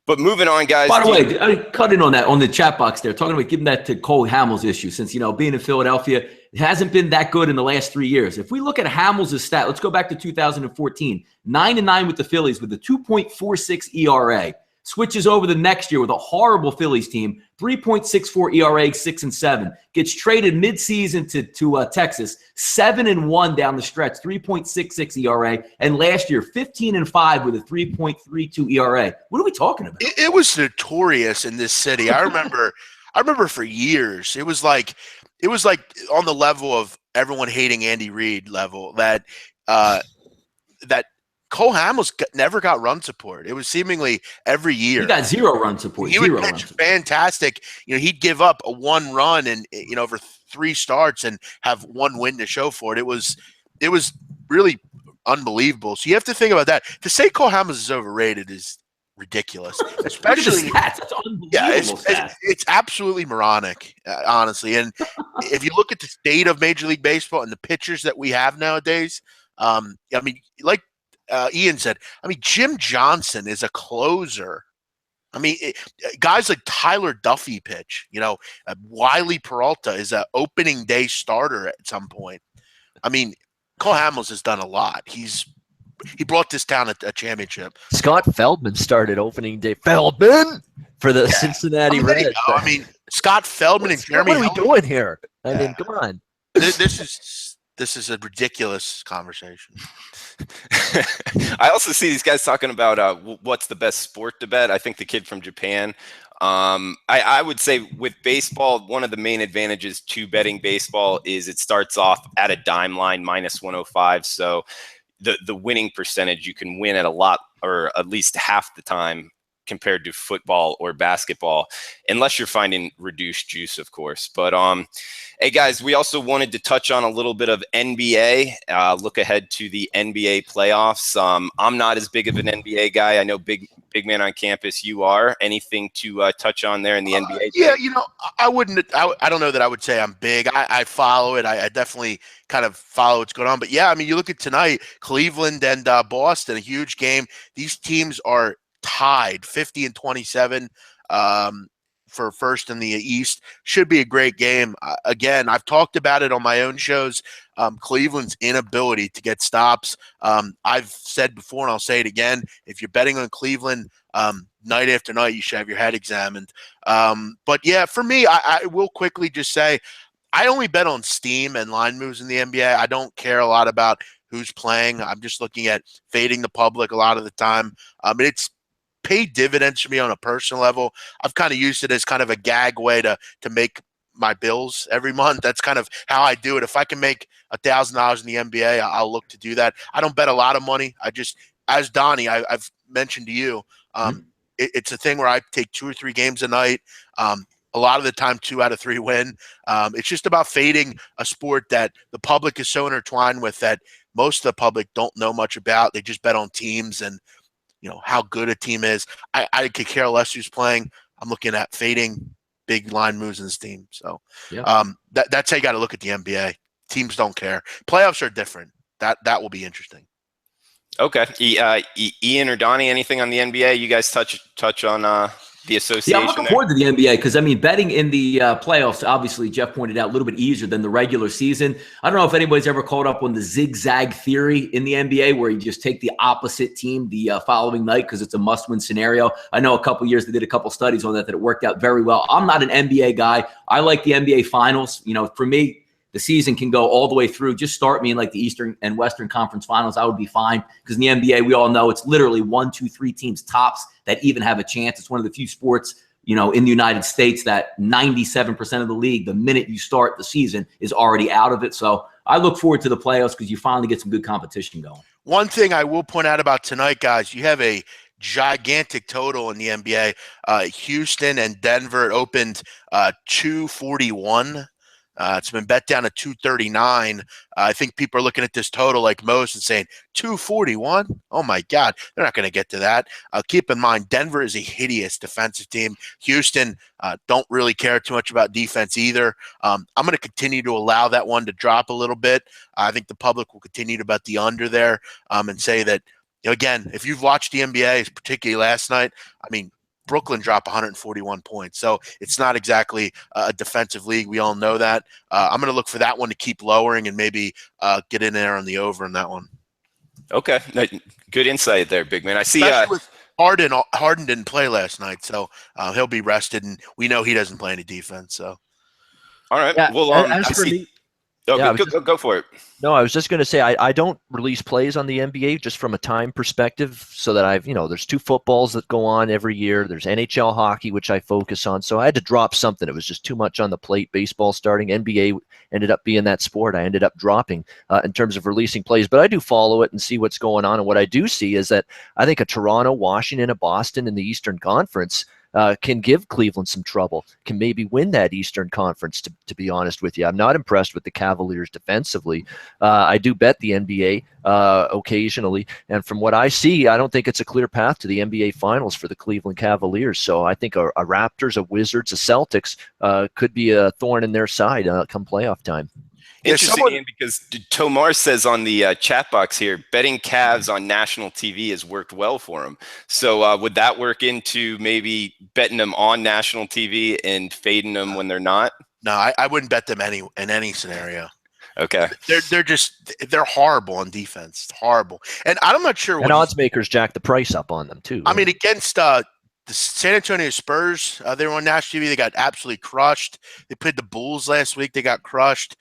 Speaker 1: But moving on, guys.
Speaker 3: By the way, I cut in on that on the chat box there, talking about giving that to Cole Hamels issue, since being in Philadelphia, it hasn't been that good in the last 3 years. If we look at Hamels' stat, let's go back to 2014, 9-9 with the Phillies with a 2.46 ERA. Switches over the next year with a horrible Phillies team, 3.64 ERA, 6-7. Gets traded midseason to Texas, 7-1 down the stretch, 3.66 ERA, and last year 15-5 with a 3.32 ERA. What are we talking about?
Speaker 2: It was notorious in this city. I remember for years. It was like on the level of everyone hating Andy Reid level that Cole Hamels never got run support. It was seemingly every year.
Speaker 3: He got zero run support.
Speaker 2: He would pitch fantastic. He'd give up a 1 run and over 3 starts and have 1 win to show for it. It was really unbelievable. So you have to think about that. To say Cole Hamels is overrated is ridiculous. Especially
Speaker 3: stats. It's unbelievable.
Speaker 2: It's absolutely moronic, honestly. And if you look at the state of Major League Baseball and the pitchers that we have nowadays, I mean, like Ian said, I mean, Jim Johnson is a closer. I mean, guys like Tyler Duffy pitch. Wiley Peralta is an opening day starter at some point. I mean, Cole Hamels has done a lot. He brought this town a championship.
Speaker 4: Scott Feldman started opening day. Feldman for the Cincinnati Reds.
Speaker 2: I mean, Scott Feldman and Jeremy.
Speaker 4: What are we doing here? I mean, come on.
Speaker 2: This is a ridiculous conversation.
Speaker 1: I also see these guys talking about what's the best sport to bet. I think the kid from Japan. I would say with baseball, one of the main advantages to betting baseball is it starts off at a dime line, -105. So the winning percentage, you can win at a lot or at least half the time compared to football or basketball, unless you're finding reduced juice, of course. But hey guys, we also wanted to touch on a little bit of NBA, look ahead to the NBA playoffs. I'm not as big of an NBA guy. I know big man on campus, you are. Anything to touch on there in the NBA?
Speaker 2: Yeah, I don't know that I would say I'm big. I follow it. I definitely kind of follow what's going on. But yeah, I mean, you look at tonight, Cleveland and Boston, a huge game. These teams are tied 50-27. for first in the East. Should be a great game. Again, I've talked about it on my own shows. Cleveland's inability to get stops. I've said before, and I'll say it again, if you're betting on Cleveland night after night, you should have your head examined. But yeah, for me, I will quickly just say I only bet on steam and line moves in the NBA. I don't care a lot about who's playing. I'm just looking at fading the public a lot of the time. It's paid dividends for me on a personal level. I've kind of used it as kind of a gag way to make my bills every month. That's kind of how I do it. If I can make $1,000 in the NBA, I'll look to do that. I don't bet a lot of money. I just, as Donnie, I've mentioned to you, it's a thing where I take 2 or 3 games a night. A lot of the time, 2 out of 3 win. It's just about fading a sport that the public is so intertwined with that most of the public don't know much about. They just bet on teams and how good a team is. I could care less who's playing. I'm looking at fading big line moves in this team. So that's how you got to look at the NBA. Teams don't care. Playoffs are different. That will be interesting.
Speaker 1: Okay. Ian or Donnie, anything on the NBA? You guys touch on the association?
Speaker 3: Yeah, I'm looking forward to the NBA because, betting in the playoffs, obviously, Jeff pointed out, a little bit easier than the regular season. I don't know if anybody's ever caught up on the zigzag theory in the NBA where you just take the opposite team the following night because it's a must-win scenario. I know a couple years they did a couple studies on that it worked out very well. I'm not an NBA guy. I like the NBA Finals. For me, the season can go all the way through. Just start me in like the Eastern and Western Conference Finals. I would be fine because in the NBA, we all know it's literally 1, 2, 3 teams tops that even have a chance. It's one of the few sports, in the United States that 97% of the league, the minute you start the season, is already out of it. So I look forward to the playoffs because you finally get some good competition going.
Speaker 2: One thing I will point out about tonight, guys, you have a gigantic total in the NBA. Houston and Denver, it opened 241. It's been bet down to 239. I think people are looking at this total like most and saying 241. Oh my God, they're not going to get to that. Keep in mind, Denver is a hideous defensive team. Houston don't really care too much about defense either. I'm going to continue to allow that one to drop a little bit. I think the public will continue to bet the under there and say that, again, if you've watched the NBA, particularly last night, Brooklyn dropped 141 points. So it's not exactly a defensive league. We all know that. I'm going to look for that one to keep lowering and maybe get in there on the over in that one.
Speaker 1: Okay. Good insight there, big man. I see.
Speaker 2: With Harden didn't play last night, so he'll be rested, and we know he doesn't play any defense. So,
Speaker 1: all right.
Speaker 4: Yeah,
Speaker 1: well,
Speaker 4: as for me,
Speaker 1: go for it.
Speaker 4: No, I was just going to say I don't release plays on the NBA just from a time perspective so that there's 2 footballs that go on every year. There's NHL hockey, which I focus on. So I had to drop something. It was just too much on the plate. Baseball starting. NBA ended up being that sport. I ended up dropping in terms of releasing plays. But I do follow it and see what's going on. And what I do see is that I think a Toronto, Washington, a Boston in the Eastern Conference can give Cleveland some trouble, can maybe win that Eastern Conference, to be honest with you. I'm not impressed with the Cavaliers defensively. I do bet the NBA occasionally, and from what I see, I don't think it's a clear path to the NBA Finals for the Cleveland Cavaliers. So I think a Raptors, a Wizards, a Celtics could be a thorn in their side come playoff time.
Speaker 1: Interesting, Ian, because Tomar says on the chat box here, betting Cavs on national TV has worked well for him. So would that work into maybe betting them on national TV and fading them when they're not?
Speaker 2: No, I wouldn't bet them in any scenario.
Speaker 1: Okay.
Speaker 2: They're horrible on defense. It's horrible. And I'm not sure.
Speaker 4: And odds makers jack the price up on them too. Right?
Speaker 2: Against the San Antonio Spurs, they were on national TV. They got absolutely crushed. They played the Bulls last week. They got crushed.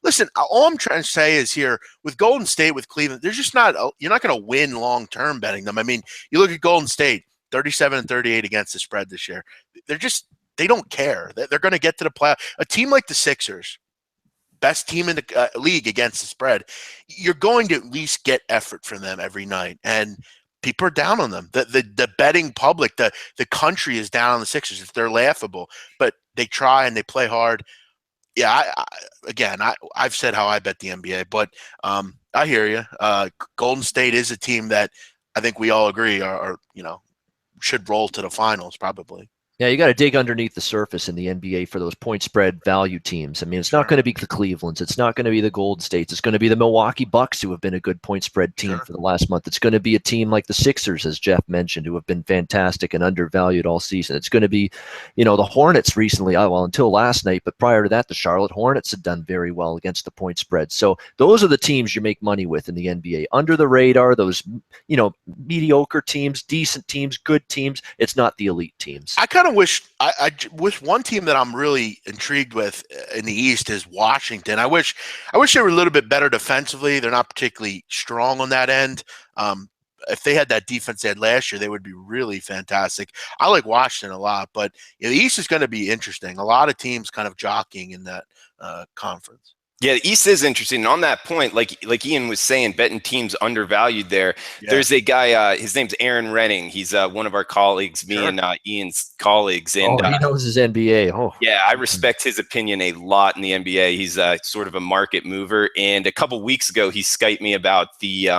Speaker 2: Listen, all I'm trying to say is here with Golden State, with Cleveland, there's just you're not going to win long-term betting them. You look at Golden State, 37-38 against the spread this year. They don't care. They're going to get to the playoff. A team like the Sixers, best team in the league against the spread, you're going to at least get effort from them every night. And people are down on them. The betting public, the country is down on the Sixers. They're laughable, but they try and they play hard. Yeah, I've said how I bet the NBA, but I hear you. Golden State is a team that I think we all agree are should roll to the finals probably.
Speaker 4: Yeah, you got to dig underneath the surface in the NBA for those point spread value teams. I mean, it's not going to be the Clevelands. It's not going to be the Golden States. It's going to be the Milwaukee Bucks, who have been a good point spread team for the last month. It's going to be a team like the Sixers, as Jeff mentioned, who have been fantastic and undervalued all season. It's going to be, the Hornets recently, well, until last night, but prior to that, the Charlotte Hornets had done very well against the point spread. So those are the teams you make money with in the NBA. Under the radar, those, mediocre teams, decent teams, good teams. It's not the elite teams.
Speaker 2: I kind of wish I wish one team that I'm really intrigued with in the East is Washington. I wish they were a little bit better defensively. They're not particularly strong on that end. If they had that defense they had last year, they would be really fantastic. I like Washington a lot, but the East is going to be interesting. A lot of teams kind of jockeying in that conference.
Speaker 1: Yeah, the East is interesting. And on that point, like Ian was saying, betting teams undervalued there. Yeah. There's a guy, his name's Aaron Renning. He's one of our colleagues, me and Ian's colleagues. And
Speaker 4: he knows his NBA.
Speaker 1: Yeah, I respect his opinion a lot in the NBA. He's sort of a market mover. And a couple weeks ago, he Skyped me about the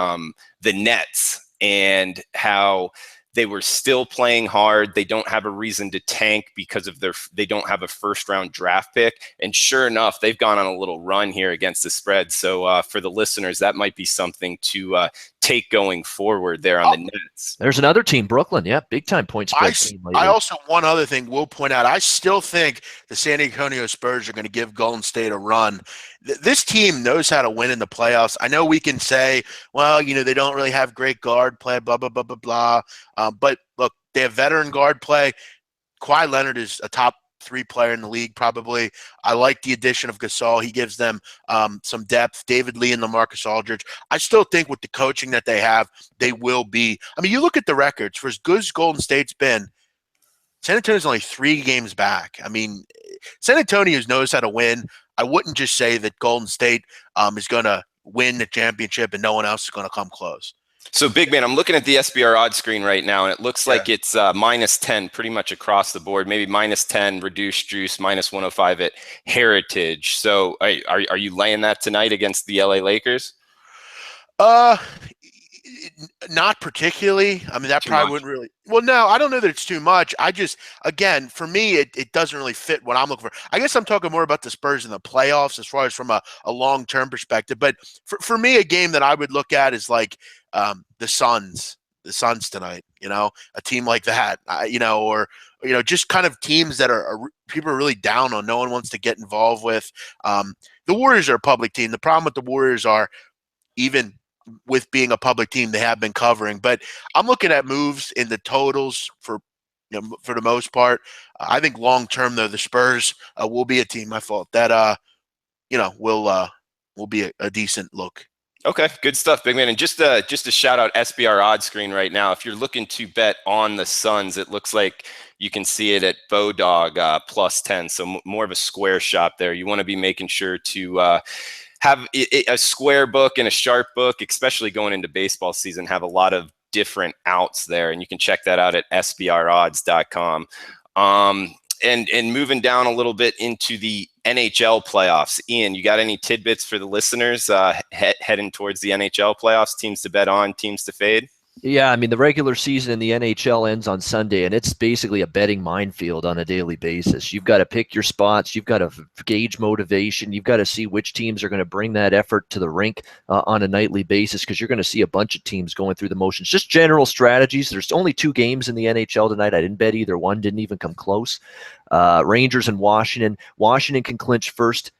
Speaker 1: Nets and how they were still playing hard. They don't have a reason to tank because of they don't have a first-round draft pick. And sure enough, they've gone on a little run here against the spread. So for the listeners, that might be something to take going forward there on the Nets.
Speaker 4: There's another team, Brooklyn. Yeah, big-time point spread team lately.
Speaker 2: I also, one other thing we'll point out, I still think the San Antonio Spurs are going to give Golden State a run. This team knows how to win in the playoffs. I know we can say, well, they don't really have great guard play, blah, blah, blah, blah, blah. But look, they have veteran guard play. Kawhi Leonard is a top 3 player in the league, probably. I like the addition of Gasol. He gives them some depth. David Lee and LaMarcus Aldridge. I still think with the coaching that they have, they will be. I mean, you look at the records. For as good as Golden State's been, San Antonio's only 3 games back. I mean, San Antonio knows how to win. I wouldn't just say that Golden State is going to win the championship and no one else is going to come close.
Speaker 1: So, big man, I'm looking at the SBR odds screen right now, and it looks like it's -10 pretty much across the board. Maybe -10 reduced juice, -105 at Heritage. So, are you laying that tonight against the LA Lakers?
Speaker 2: Not particularly. I mean, that probably wouldn't really. Well, no, I don't know that it's too much. I just, again, for me, it doesn't really fit what I'm looking for. I guess I'm talking more about the Spurs in the playoffs as far as from a long-term perspective. But for me, a game that I would look at is like the Suns tonight, a team like that, or just kind of teams that are people are really down on, no one wants to get involved with. The Warriors are a public team. The problem with the Warriors are, even with being a public team, they have been covering. But I'm looking at moves in the totals for the most part. I think long term, though, the Spurs will be a team, that will be a decent look.
Speaker 1: Okay, good stuff, big man. And just to shout out SBR odds screen right now, if you're looking to bet on the Suns, it looks like you can see it at Bodog +10. So more of a square shop there. You want to be making sure to have a square book and a sharp book, especially going into baseball season, have a lot of different outs there. And you can check that out at sbrodds.com. And moving down a little bit into the NHL playoffs. Ian, you got any tidbits for the listeners heading towards the NHL playoffs? Teams to bet on, teams to fade?
Speaker 4: Yeah, I mean, the regular season in the NHL ends on Sunday, and it's basically a betting minefield on a daily basis. You've got to pick your spots. You've got to gauge motivation. You've got to see which teams are going to bring that effort to the rink on a nightly basis, because you're going to see a bunch of teams going through the motions. Just general strategies. There's only 2 games in the NHL tonight. I didn't bet either one. Didn't even come close. Rangers and Washington. Washington can clinch first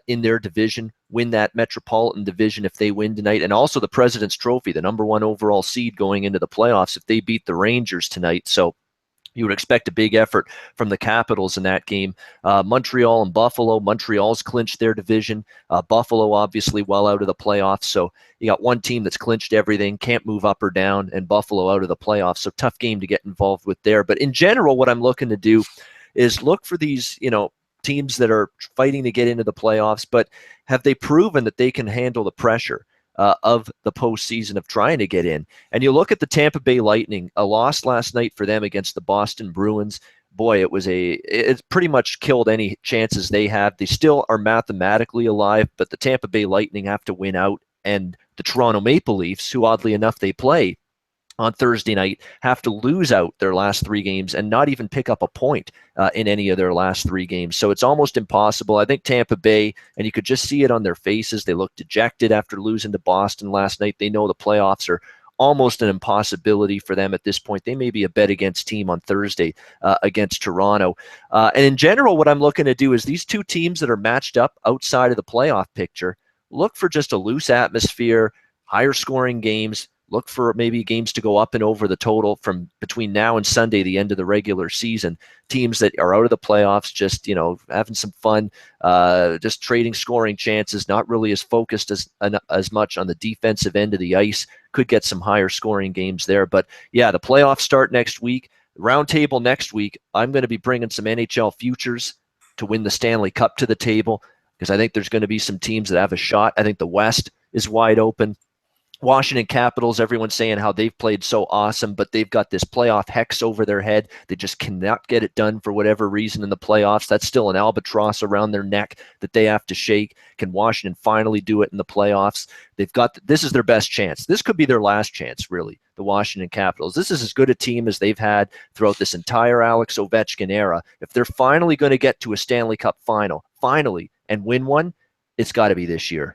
Speaker 4: in their division, win that Metropolitan Division if they win tonight, and also the President's Trophy, the #1 overall seed going into the playoffs if they beat the Rangers tonight. So you would expect a big effort from the Capitals in that game. Montreal and Buffalo. Montreal's clinched their division. Buffalo obviously well out of the playoffs. So you got one team that's clinched everything, can't move up or down, and Buffalo out of the playoffs. So tough game to get involved with there. But in general, what I'm looking to do is look for these, teams that are fighting to get into the playoffs, but have they proven that they can handle the pressure of the postseason of trying to get in? And you look at the Tampa Bay Lightning, a loss last night for them against the Boston Bruins. Boy, it pretty much killed any chances they have. They still are mathematically alive, but the Tampa Bay Lightning have to win out, and the Toronto Maple Leafs, who oddly enough they play on Thursday night have to lose out their last 3 games and not even pick up a point in any of their last 3 games. So it's almost impossible. I think Tampa Bay, and you could just see it on their faces, they look dejected after losing to Boston last night. They know the playoffs are almost an impossibility for them at this point. They may be a bet against team on Thursday against Toronto. And in general, what I'm looking to do is these 2 teams that are matched up outside of the playoff picture, look for just a loose atmosphere, higher scoring games. Look for maybe games to go up and over the total from between now and Sunday, the end of the regular season. Teams that are out of the playoffs, just, having some fun, just trading scoring chances, not really as focused as much on the defensive end of the ice. Could get some higher scoring games there. But yeah, the playoffs start next week. Roundtable next week. I'm going to be bringing some NHL futures to win the Stanley Cup to the table because I think there's going to be some teams that have a shot. I think the West is wide open. Washington Capitals, everyone's saying how they've played so awesome, but they've got this playoff hex over their head. They just cannot get it done for whatever reason in the playoffs. That's still an albatross around their neck that they have to shake. Can Washington finally do it in the playoffs? This is their best chance. This could be their last chance, really, the Washington Capitals. This is as good a team as they've had throughout this entire Alex Ovechkin era. If they're finally going to get to a Stanley Cup final, finally, and win one, it's got to be this year.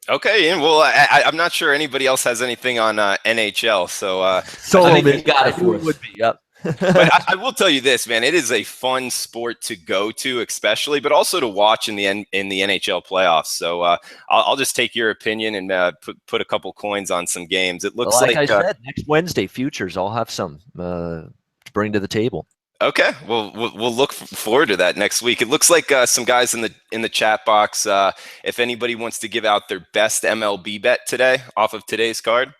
Speaker 1: Okay, and well, I'm not sure anybody else has anything on NHL, so
Speaker 3: I think you got it for us.
Speaker 4: Would be, yep.
Speaker 1: But I will tell you this, man, it is a fun sport to go to, especially, but also to watch in the NHL playoffs. So I'll just take your opinion and put a couple coins on some games. It looks
Speaker 4: like I said, next Wednesday futures, I'll have some to bring to the table.
Speaker 1: Okay, well, we'll look forward to that next week. It looks like some guys in the chat box, if anybody wants to give out their best MLB bet today off of today's card.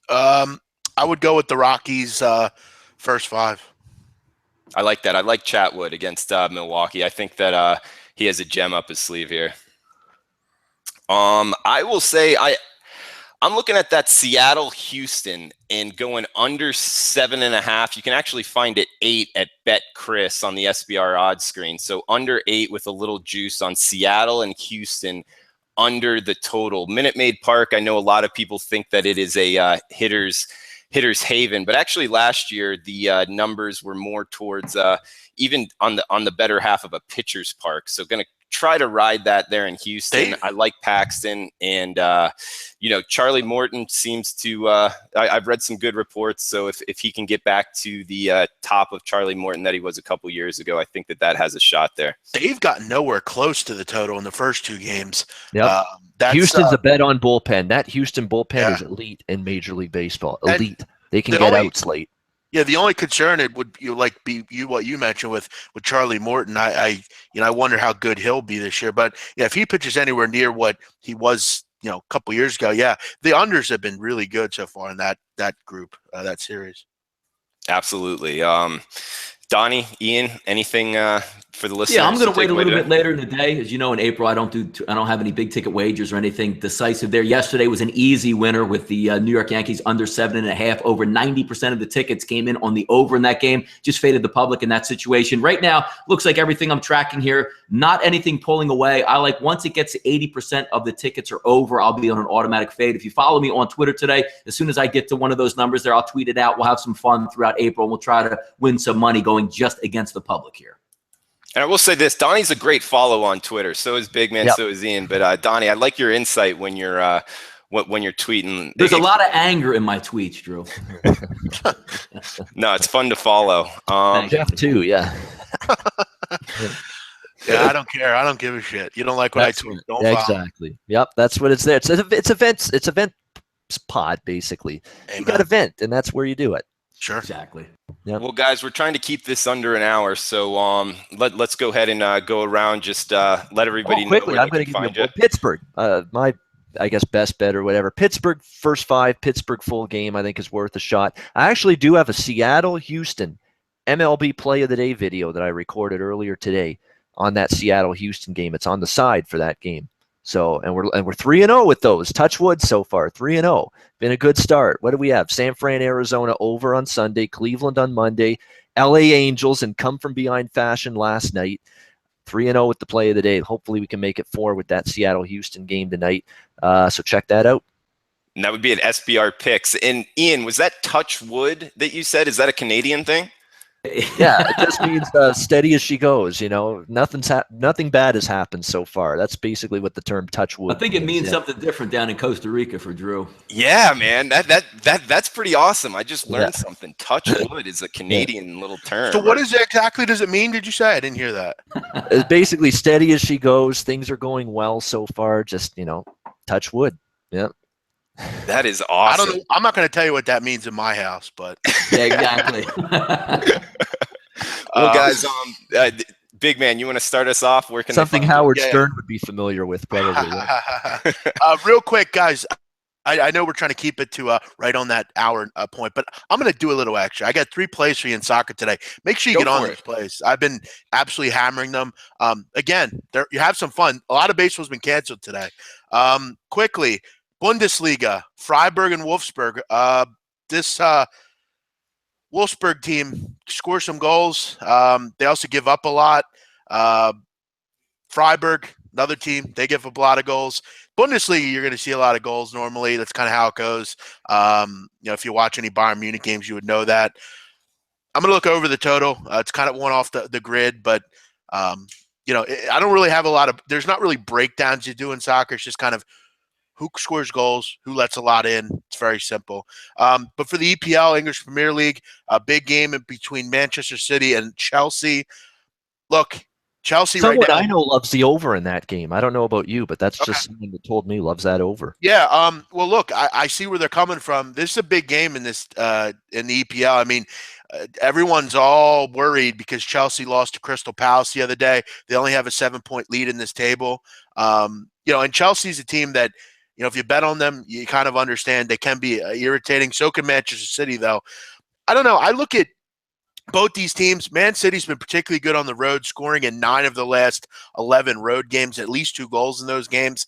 Speaker 2: I would go with the Rockies first 5.
Speaker 1: I like that. I like Chatwood against Milwaukee. I think that he has a gem up his sleeve here. I will say I'm looking at that Seattle-Houston and going under 7.5. You can actually find it 8 at Bet Chris on the SBR odds screen. So under 8 with a little juice on Seattle and Houston under the total. Minute Maid Park, I know a lot of people think that it is a hitter's haven, but actually last year the numbers were more towards even on the better half of a pitcher's park. So going to try to ride that there in Houston. I like Paxton, and Charlie Morton seems to I've read some good reports, so if he can get back to the top of Charlie Morton that he was a couple years ago, I think that has a shot there.
Speaker 2: They've gotten nowhere close to the total in the first 2 games.
Speaker 4: Yep. Houston's a bet on bullpen. That Houston bullpen is elite in Major League Baseball. Elite. They can get outs late.
Speaker 2: Yeah, the only concern it would be what you mentioned with Charlie Morton. I wonder how good he'll be this year. But yeah, if he pitches anywhere near what he was, a couple years ago, yeah, the unders have been really good so far in that group, that series.
Speaker 1: Absolutely. Donnie, Ian, anything for the listeners?
Speaker 3: Yeah, I'm going to wait a little bit later in the day. As you know, in April, I don't have any big ticket wagers or anything decisive there. Yesterday was an easy winner with the New York Yankees under 7.5. Over 90% of the tickets came in on the over in that game. Just faded the public in that situation. Right now, looks like everything I'm tracking here, not anything pulling away. I like once it gets to 80% of the tickets are over, I'll be on an automatic fade. If you follow me on Twitter today, as soon as I get to one of those numbers there, I'll tweet it out. We'll have some fun throughout April. We'll try to win some money going just against the public here.
Speaker 1: And I will say this, Donnie's a great follow on Twiter. So is Big Man, so is Ian. But Donnie, I like your insight when you're tweeting.
Speaker 3: There's a lot of anger in my tweets, Drew.
Speaker 1: No, it's fun to follow.
Speaker 4: Jeff too, yeah.
Speaker 2: Yeah, I don't care. I don't give a shit. You don't like what I tweet. Don't follow.
Speaker 4: Exactly. Yep, that's what it's there. It's events. It's event pod basically. Amen. You got event, and that's where you do it.
Speaker 2: Sure.
Speaker 3: Exactly.
Speaker 4: Yep.
Speaker 1: Well, guys, we're trying to keep this under an hour, so let's go ahead and go around. Just let everybody know
Speaker 4: quickly.
Speaker 1: where
Speaker 4: I'm
Speaker 1: they
Speaker 4: going
Speaker 1: can
Speaker 4: to
Speaker 1: find
Speaker 4: give
Speaker 1: you.
Speaker 4: you Pittsburgh. My best bet or whatever. Pittsburgh first 5. Pittsburgh full game. I think is worth a shot. I actually do have a Seattle-Houston MLB Play of the Day video that I recorded earlier today on that Seattle-Houston game. It's on the side for that game. So, and we're 3-0 with those. Touch wood so far, 3-0. Been a good start. What do we have? San Fran, Arizona over on Sunday, Cleveland on Monday, LA Angels and come from behind fashion last night. 3-0 with the play of the day. Hopefully we can make it 4 with that Seattle-Houston game tonight. So check that out.
Speaker 1: And that would be at SBR Picks. And Ian, was that touch wood that you said? Is that a Canadian thing?
Speaker 4: Yeah, it just means steady as she goes. Nothing bad has happened so far. That's basically what the term touch wood
Speaker 3: I think it means
Speaker 4: yeah.
Speaker 3: something different down in Costa Rica for Drew.
Speaker 1: Yeah, man, that's pretty awesome. I just learned something. Touch wood is a Canadian little term.
Speaker 2: So what exactly does it mean? Did you say? I didn't hear that.
Speaker 4: It's basically steady as she goes. Things are going well so far. Just touch wood. Yeah.
Speaker 1: That is awesome.
Speaker 2: I don't know. I'm not going to tell you what that means in my house, but
Speaker 3: yeah, exactly.
Speaker 1: Well, guys, big man, you want to start us off? Where can
Speaker 4: something Howard Stern would be familiar with, probably. Right?
Speaker 2: Real quick, guys. I know we're trying to keep it to right on that hour point, but I'm going to do a little extra. I got 3 plays for you in soccer today. Make sure you get on these plays. I've been absolutely hammering them. Again, you have some fun. A lot of baseball's been canceled today. Quickly. Bundesliga, Freiburg and Wolfsburg. This Wolfsburg team scores some goals. They also give up a lot. Freiburg, another team, they give up a lot of goals. Bundesliga, you're going to see a lot of goals normally. That's kind of how it goes. If you watch any Bayern Munich games, you would know that. I'm going to look over the total. It's kind of one off the grid, but I don't really have a lot of – there's not really breakdowns you do in soccer. It's just kind of who scores goals, who lets a lot in. It's very simple. But for the EPL, English Premier League, a big game between Manchester City and Chelsea. Look, Chelsea
Speaker 4: someone
Speaker 2: right now.
Speaker 4: I know loves the over in that game. I don't know about you, but that's just someone that told me loves that over.
Speaker 2: Yeah. Well, look, I see where they're coming from. This is a big game in this in the EPL. I mean, everyone's all worried because Chelsea lost to Crystal Palace the other day. They only have a 7-point lead in this table. And Chelsea's a team that, if you bet on them, you kind of understand they can be irritating. So can Manchester City, though. I don't know. I look at both these teams. Man City's been particularly good on the road, scoring in 9 of the last 11 road games, at least 2 goals in those games.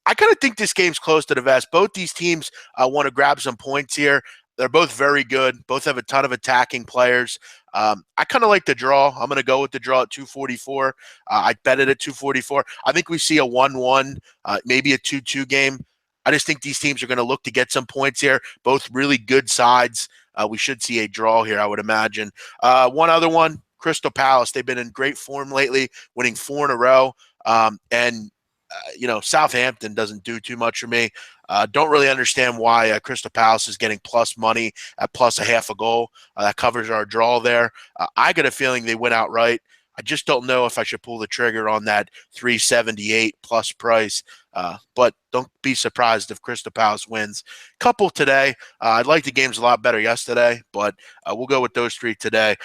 Speaker 2: I kind of think this game's close to the vest. Both these teams want to grab some points here. They're both very good. Both have a ton of attacking players. I kind of like the draw. I'm going to go with the draw at 244. I bet it at 244. I think we see a 1-1, maybe a 2-2 game. I just think these teams are going to look to get some points here. Both really good sides. We should see a draw here, I would imagine. One other one, Crystal Palace. They've been in great form lately, winning 4 in a row. Southampton doesn't do too much for me. Don't really understand why Crystal Palace is getting plus money at plus a half a goal. That covers our draw there. I got a feeling they win outright. I just don't know if I should pull the trigger on that 378 plus price. But don't be surprised if Crystal Palace wins. Couple today. I'd like the games a lot better yesterday, but we'll go with those 3 today.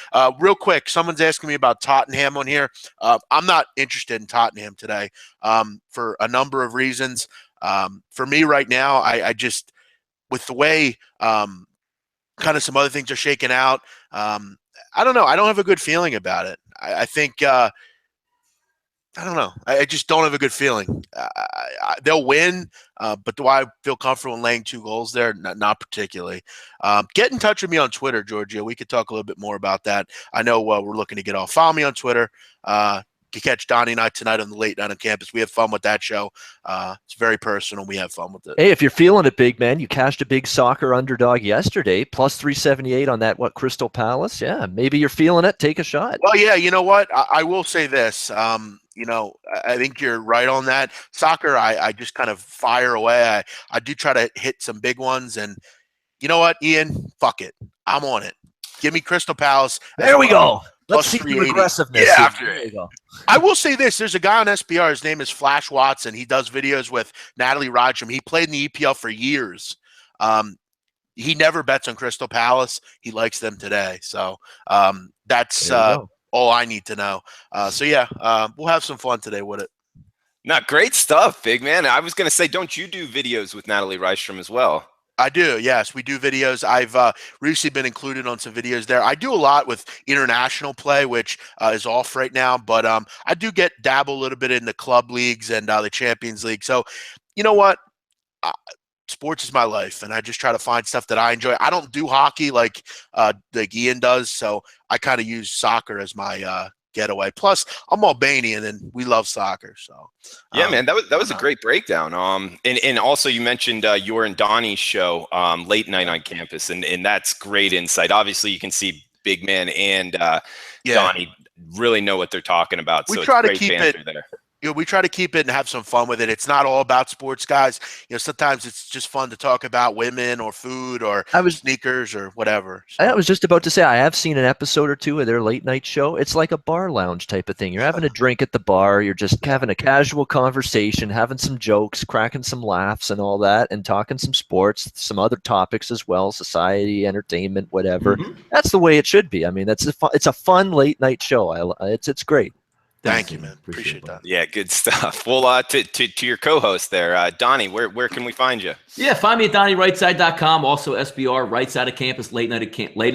Speaker 2: Real quick, someone's asking me about Tottenham on here. I'm not interested in Tottenham today for a number of reasons. For me right now, I just, with the way kind of some other things are shaking out, I don't know. I don't have a good feeling about it. I think I don't know. I just don't have a good feeling. They'll win, but do I feel comfortable in laying 2 goals there? Not particularly. Get in touch with me on Twitter, Giorgio. We could talk a little bit more about that. I know we're looking to get off. Follow me on Twitter. You catch Donnie and I tonight on the Late Night on Campus. We have fun with that show. It's very personal. We have fun with it.
Speaker 4: Hey, if you're feeling it, big man, you cashed a big soccer underdog yesterday, plus 378 on that, Crystal Palace? Yeah, maybe you're feeling it. Take a shot.
Speaker 2: Well, yeah, you know what? I will say this. I think you're right on that. Soccer, I just kind of fire away. I do try to hit some big ones. And you know what, Ian? Fuck it. I'm on it. Give me Crystal Palace.
Speaker 4: There we go. Let's
Speaker 2: Plus
Speaker 4: see the aggressiveness.
Speaker 2: Yeah,
Speaker 4: there you go.
Speaker 2: I will say this. There's a guy on SBR. His name is Flash Watson. He does videos with Natalie Rodgers. He played in the EPL for years. He never bets on Crystal Palace. He likes them today. So that's all I need to know. We'll have some fun today with it.
Speaker 1: Not great stuff, big man. I was going to say, don't you do videos with Natalie Rydstrom as well?
Speaker 2: I do. Yes, we do videos. I've recently been included on some videos there. I do a lot with international play, which is off right now, but I do dabble a little bit in the club leagues and the Champions League. So, you know what? Sports is my life, and I just try to find stuff that I enjoy. I don't do hockey like Ian does, so I kind of use soccer as my getaway. Plus, I'm Albanian and we love soccer. So
Speaker 1: yeah, man, that was a great breakdown. And also you mentioned your and Donnie's show, late night on campus, and that's great insight. Obviously, you can see Big Man and Donnie really know what they're talking about.
Speaker 2: We
Speaker 1: so
Speaker 2: try
Speaker 1: it's
Speaker 2: to
Speaker 1: great
Speaker 2: keep
Speaker 1: banter
Speaker 2: it.
Speaker 1: there.
Speaker 2: We try to keep it and have some fun with it. It's not all about sports, guys. Sometimes it's just fun to talk about women or food or sneakers or whatever. So.
Speaker 4: I was just about to say, I have seen an episode or two of their late night show. It's like a bar lounge type of thing. You're having a drink at the bar. You're just having a casual conversation, having some jokes, cracking some laughs and all that, and talking some sports, some other topics as well, society, entertainment, whatever.
Speaker 3: Mm-hmm.
Speaker 4: That's the way it should be. I mean, it's a fun late night show. It's great.
Speaker 2: Thank you, man. Appreciate that.
Speaker 1: Yeah, good stuff. Well, to your co-host there, Donnie, where can we find you?
Speaker 3: Yeah, find me at DonnieRightside.com. Also, SBR, Right Side of Campus, late night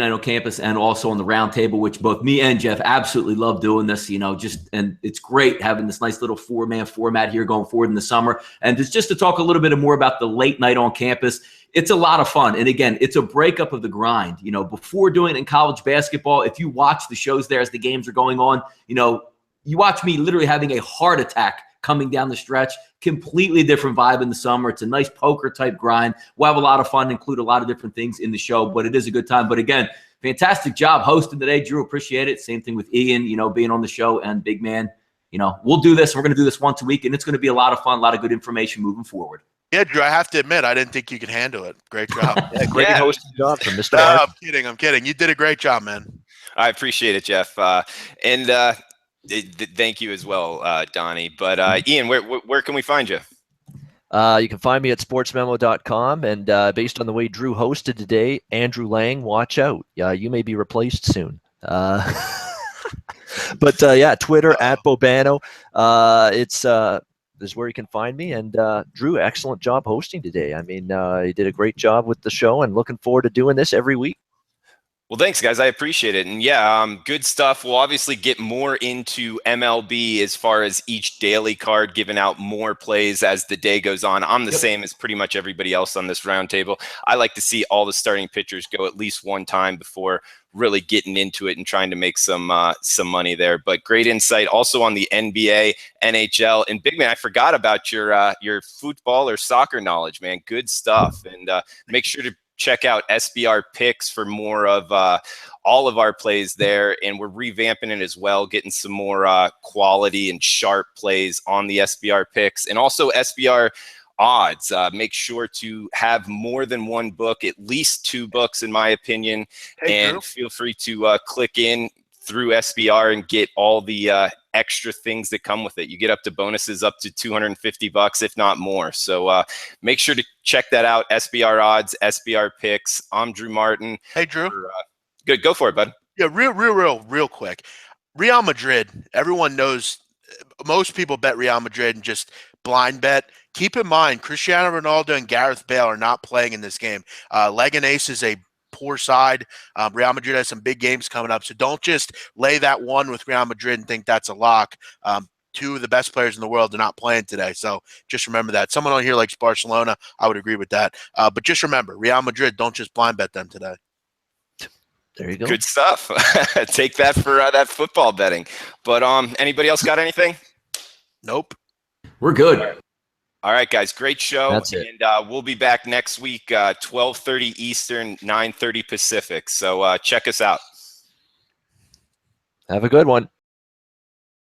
Speaker 3: on campus, and also on the Roundtable, which both me and Jeff absolutely love doing this. And it's great having this nice little 4-man format here going forward in the summer. And just to talk a little bit more about the late night on campus. It's a lot of fun. And again, it's a breakup of the grind. Before doing it in college basketball, if you watch the shows there as the games are going on, you watch me literally having a heart attack coming down the stretch. Completely different vibe in the summer. It's a nice poker type grind. We'll have a lot of fun, include a lot of different things in the show, but it is a good time. But again, fantastic job hosting today, Drew. Appreciate it. Same thing with Ian, being on the show, and Big Man. We'll do this. We're going to do this once a week, and it's going to be a lot of fun, a lot of good information moving forward.
Speaker 2: Yeah, Drew, I have to admit, I didn't think you could handle it. Great job.
Speaker 4: Great hosting job from Mr.
Speaker 2: No, I'm kidding. You did a great job, man.
Speaker 1: I appreciate it, Jeff. Thank you as well, Donnie. But Ian, where can we find you?
Speaker 4: You can find me at sportsmemo.com. And based on the way Drew hosted today, Andrew Lang, watch out. You may be replaced soon. But Twitter at Bobano. This is where you can find me. And Drew, excellent job hosting today. I mean, you did a great job with the show, and looking forward to doing this every week.
Speaker 1: Well, thanks, guys. I appreciate it. And yeah, good stuff. We'll obviously get more into MLB as far as each daily card, giving out more plays as the day goes on. I'm the same as pretty much everybody else on this roundtable. I like to see all the starting pitchers go at least one time before really getting into it and trying to make some money there. But great insight also on the NBA, NHL, and Big Man, I forgot about your football or soccer knowledge, man. Good stuff. And make sure to check out SBR Picks for more of all of our plays there. And we're revamping it as well, getting some more quality and sharp plays on the SBR Picks, and also SBR odds. Make sure to have more than one book, at least 2 books in my opinion. Hey, and Drew, feel free to click in through SBR and get all the extra things that come with it. You get up to bonuses up to $250, if not more. So make sure to check that out. SBR odds, SBR picks. I'm Drew Martin.
Speaker 2: Hey, Drew.
Speaker 1: Good. Go for it, bud.
Speaker 2: Yeah, real quick. Real Madrid, everyone knows, most people bet Real Madrid and just blind bet. Keep in mind, Cristiano Ronaldo and Gareth Bale are not playing in this game. Leganés is a poor side. Real Madrid has some big games coming up, so don't just lay that one with Real Madrid and think that's a lock. 2 of the best players in the world are not playing today, so just remember that. Someone on here likes Barcelona. I would agree with that. But just remember, Real Madrid, don't just blind bet them today.
Speaker 4: There you go.
Speaker 1: Good stuff. Take that for that football betting. But anybody else got anything?
Speaker 2: Nope.
Speaker 3: We're good.
Speaker 1: All right, guys, great show.
Speaker 4: That's it.
Speaker 1: And we'll be back next week, 12:30 Eastern, 9:30 Pacific. So check us out.
Speaker 4: Have a good one.